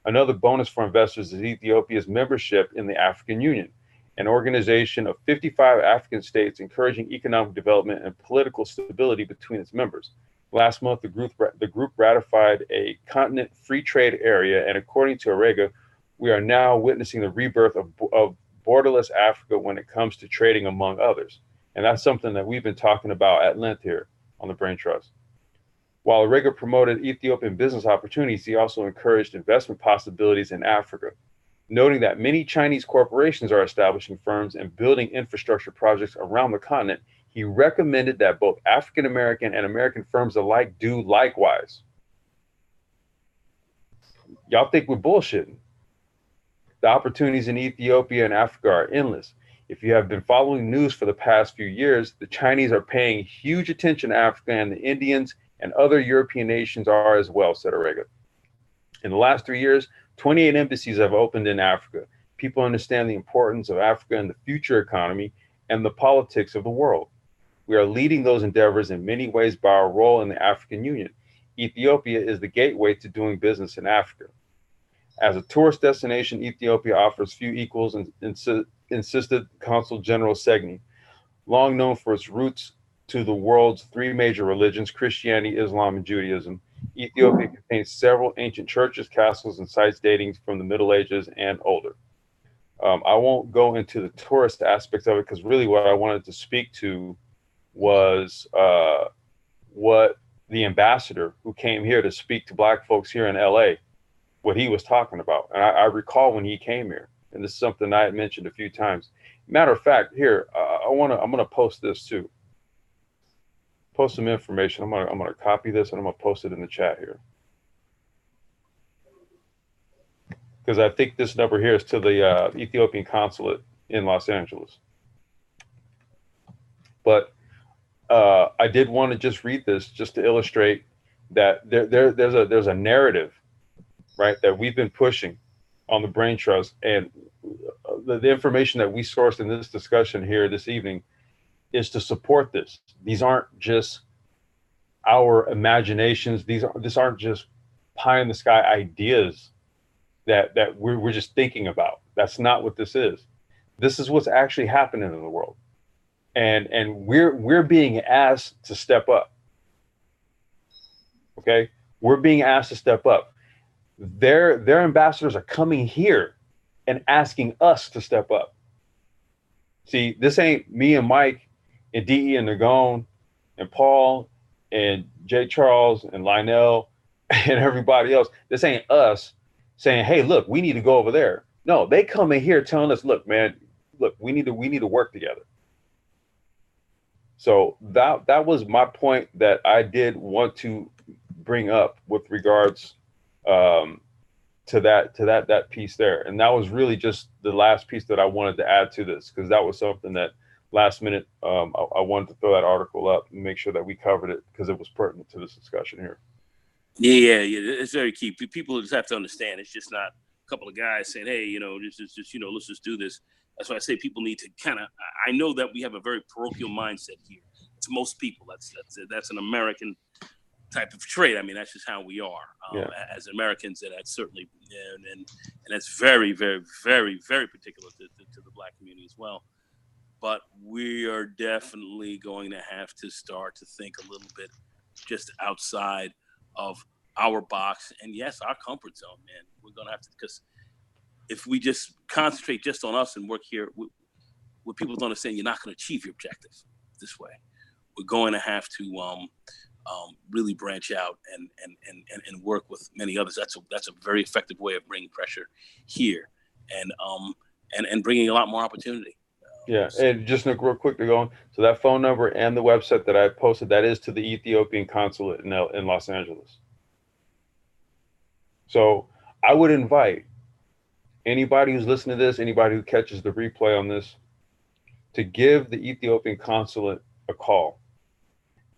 Another bonus for investors is Ethiopia's membership in the African Union, an organization of 55 African states encouraging economic development and political stability between its members. Last month, the group ratified a continent free trade area, and according to Orega, we are now witnessing the rebirth of borderless Africa when it comes to trading, among others. And that's something that we've been talking about at length here on the Brain Trust. While Orega promoted Ethiopian business opportunities, he also encouraged investment possibilities in Africa, noting that many Chinese corporations are establishing firms and building infrastructure projects around the continent. He recommended that both African American and American firms alike do likewise. Y'all think we're bullshitting. The opportunities in Ethiopia and Africa are endless. If you have been following news for the past few years, the Chinese are paying huge attention to Africa, and the Indians and other European nations are as well, said Orega. In the last 3 years, 28 embassies have opened in Africa. People understand the importance of Africa in the future economy and the politics of the world. We are leading those endeavors in many ways by our role in the African Union. Ethiopia is the gateway to doing business in Africa. As a tourist destination, Ethiopia offers few equals, insisted Consul General Segni. Long known for its roots to the world's three major religions, Christianity, Islam, and Judaism, Ethiopia contains several ancient churches, castles, and sites dating from the Middle Ages and older. I won't go into the tourist aspects of it because really what I wanted to speak to was what the ambassador who came here to speak to Black folks here in LA, what he was talking about. And I recall when he came here, and this is something I had mentioned a few times. Matter of fact, here, I'm gonna post this too. Post some information. I'm gonna copy this and I'm gonna post it in the chat here. Because I think this number here is to the Ethiopian consulate in Los Angeles. But I did want to just read this just to illustrate that there's a narrative, right, that we've been pushing on the Brain Trust, and the information that we sourced in this discussion here this evening is to support this. These aren't just our imaginations. These aren't just pie in the sky ideas that we're just thinking about. That's not what this is. This is what's actually happening in the world. And we're being asked to step up. Okay? We're being asked to step up. Their ambassadors are coming here and asking us to step up. See, this ain't me and Mike and DE and Nagone and Paul and Jay Charles and Lionel and everybody else. This ain't us saying, hey, look, we need to go over there. No, they come in here telling us, look, man, look, we need to work together. So that was my point that I did want to bring up with regards to that piece there. And that was really just the last piece that I wanted to add to this, because that was something that last minute I wanted to throw that article up and make sure that we covered it because it was pertinent to this discussion here. Yeah, it's very key. People just have to understand it's just not a couple of guys saying, hey, let's just do this. That's why I say people need to kind of, I know that we have a very parochial mindset here. It's most people. That's an American type of trait. I mean, that's just how we are as Americans, and that's certainly, and that's very, very, very, very particular to the Black community as well. But we are definitely going to have to start to think a little bit just outside of our box and yes, our comfort zone, man. We're gonna have to, because if we just concentrate just on us and work here, what people don't understand, you're not going to achieve your objective this way. We're going to have to really branch out and work with many others. That's a very effective way of bringing pressure here and bringing a lot more opportunity. Yeah, and just real quick to go on. So that phone number and the website that I posted, that is to the Ethiopian consulate in Los Angeles. So I would invite anybody who's listening to this, anybody who catches the replay on this, to give the Ethiopian consulate a call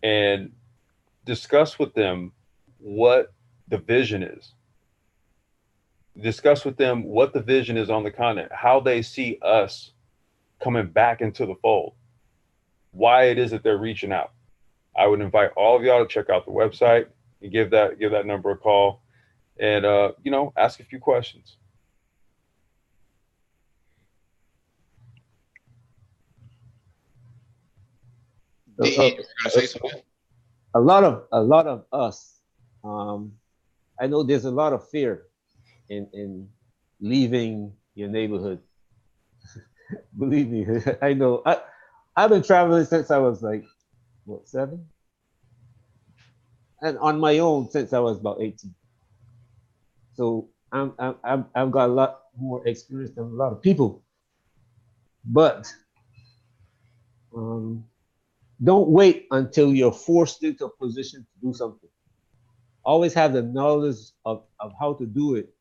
and discuss with them what the vision is. Discuss with them what the vision is on the continent, how they see us coming back into the fold, why it is that they're reaching out. I would invite all of y'all to check out the website and give that number a call and ask a few questions. A lot of us. I know there's a lot of fear in leaving your neighborhood. Believe me, I know. I've been traveling since I was like, 7, and on my own since I was about 18. So I've got a lot more experience than a lot of people. But don't wait until you're forced into a position to do something. Always have the knowledge of how to do it,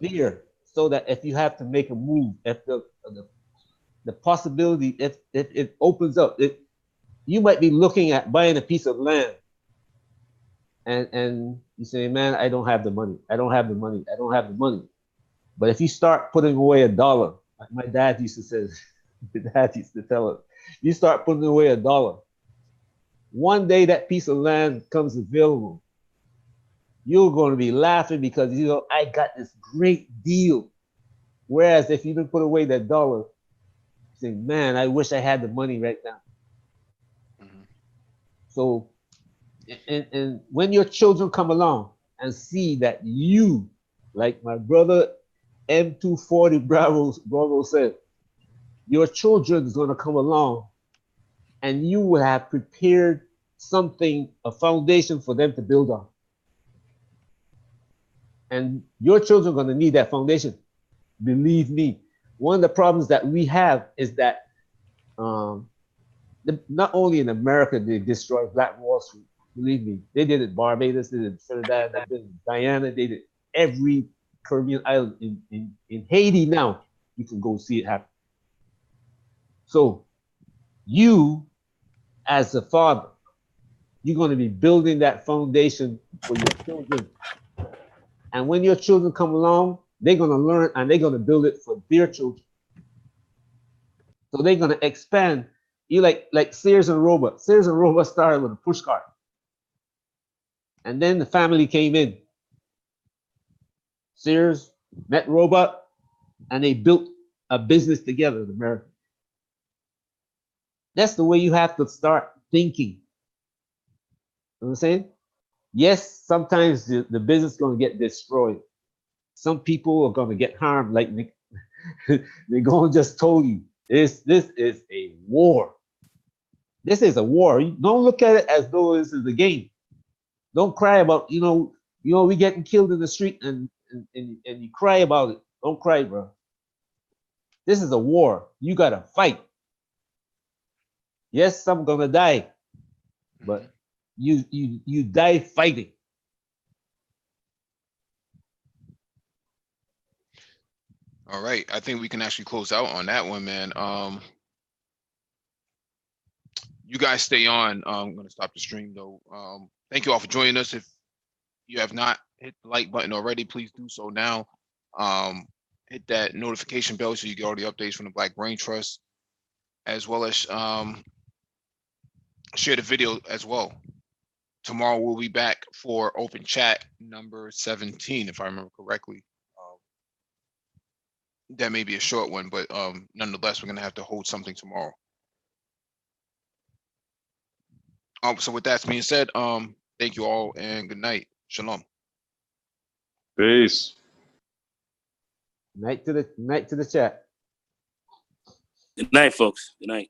there, so that if you have to make a move, if the possibility, if it opens up, you might be looking at buying a piece of land, and you say, man, I don't have the money. I don't have the money. I don't have the money. But if you start putting away $1, like my dad used to say, my dad used to tell us, you start putting away $1. One day that piece of land comes available, you're going to be laughing because I got this great deal. Whereas if you didn't put away that $1, you say, man, I wish I had the money right now. Mm-hmm. So, and when your children come along and see that you, like my brother M240 Bravo said, your children is going to come along and you will have prepared something, a foundation for them to build on. And your children are going to need that foundation. Believe me, one of the problems that we have is that not only in America they destroyed Black Wall Street. Believe me, they did it Barbados, they did it Trinidad, they did it Guyana, they did it every Caribbean island. In Haiti now, you can go see it happen. So you, as a father, you're going to be building that foundation for your children. And when your children come along, they're going to learn and they're going to build it for their children. So they're going to expand. You like Sears and Roebuck. Sears and Roebuck started with a push cart. And then the family came in. Sears met Roebuck and they built a business together in America. That's the way you have to start thinking. You know what I'm saying? Yes, sometimes the business is going to get destroyed. Some people are going to get harmed, like they're going to just told you, this is a war. This is a war. Don't look at it as though this is a game. Don't cry about, we getting killed in the street and you cry about it. Don't cry, bro. This is a war. You got to fight. Yes, some gonna die, but you die fighting. All right, I think we can actually close out on that one, man. You guys stay on. I'm gonna stop the stream though. Thank you all for joining us. If you have not hit the like button already, please do so now. Hit that notification bell so you get all the updates from the Black Brain Trust, as well as share the video as well. Tomorrow we'll be back for open chat number 17, if I remember correctly. That may be a short one, but nonetheless, we're gonna have to hold something tomorrow. So with that being said, Thank you all, and good night. Shalom. Peace. Night to the chat. Good night, folks. Good night.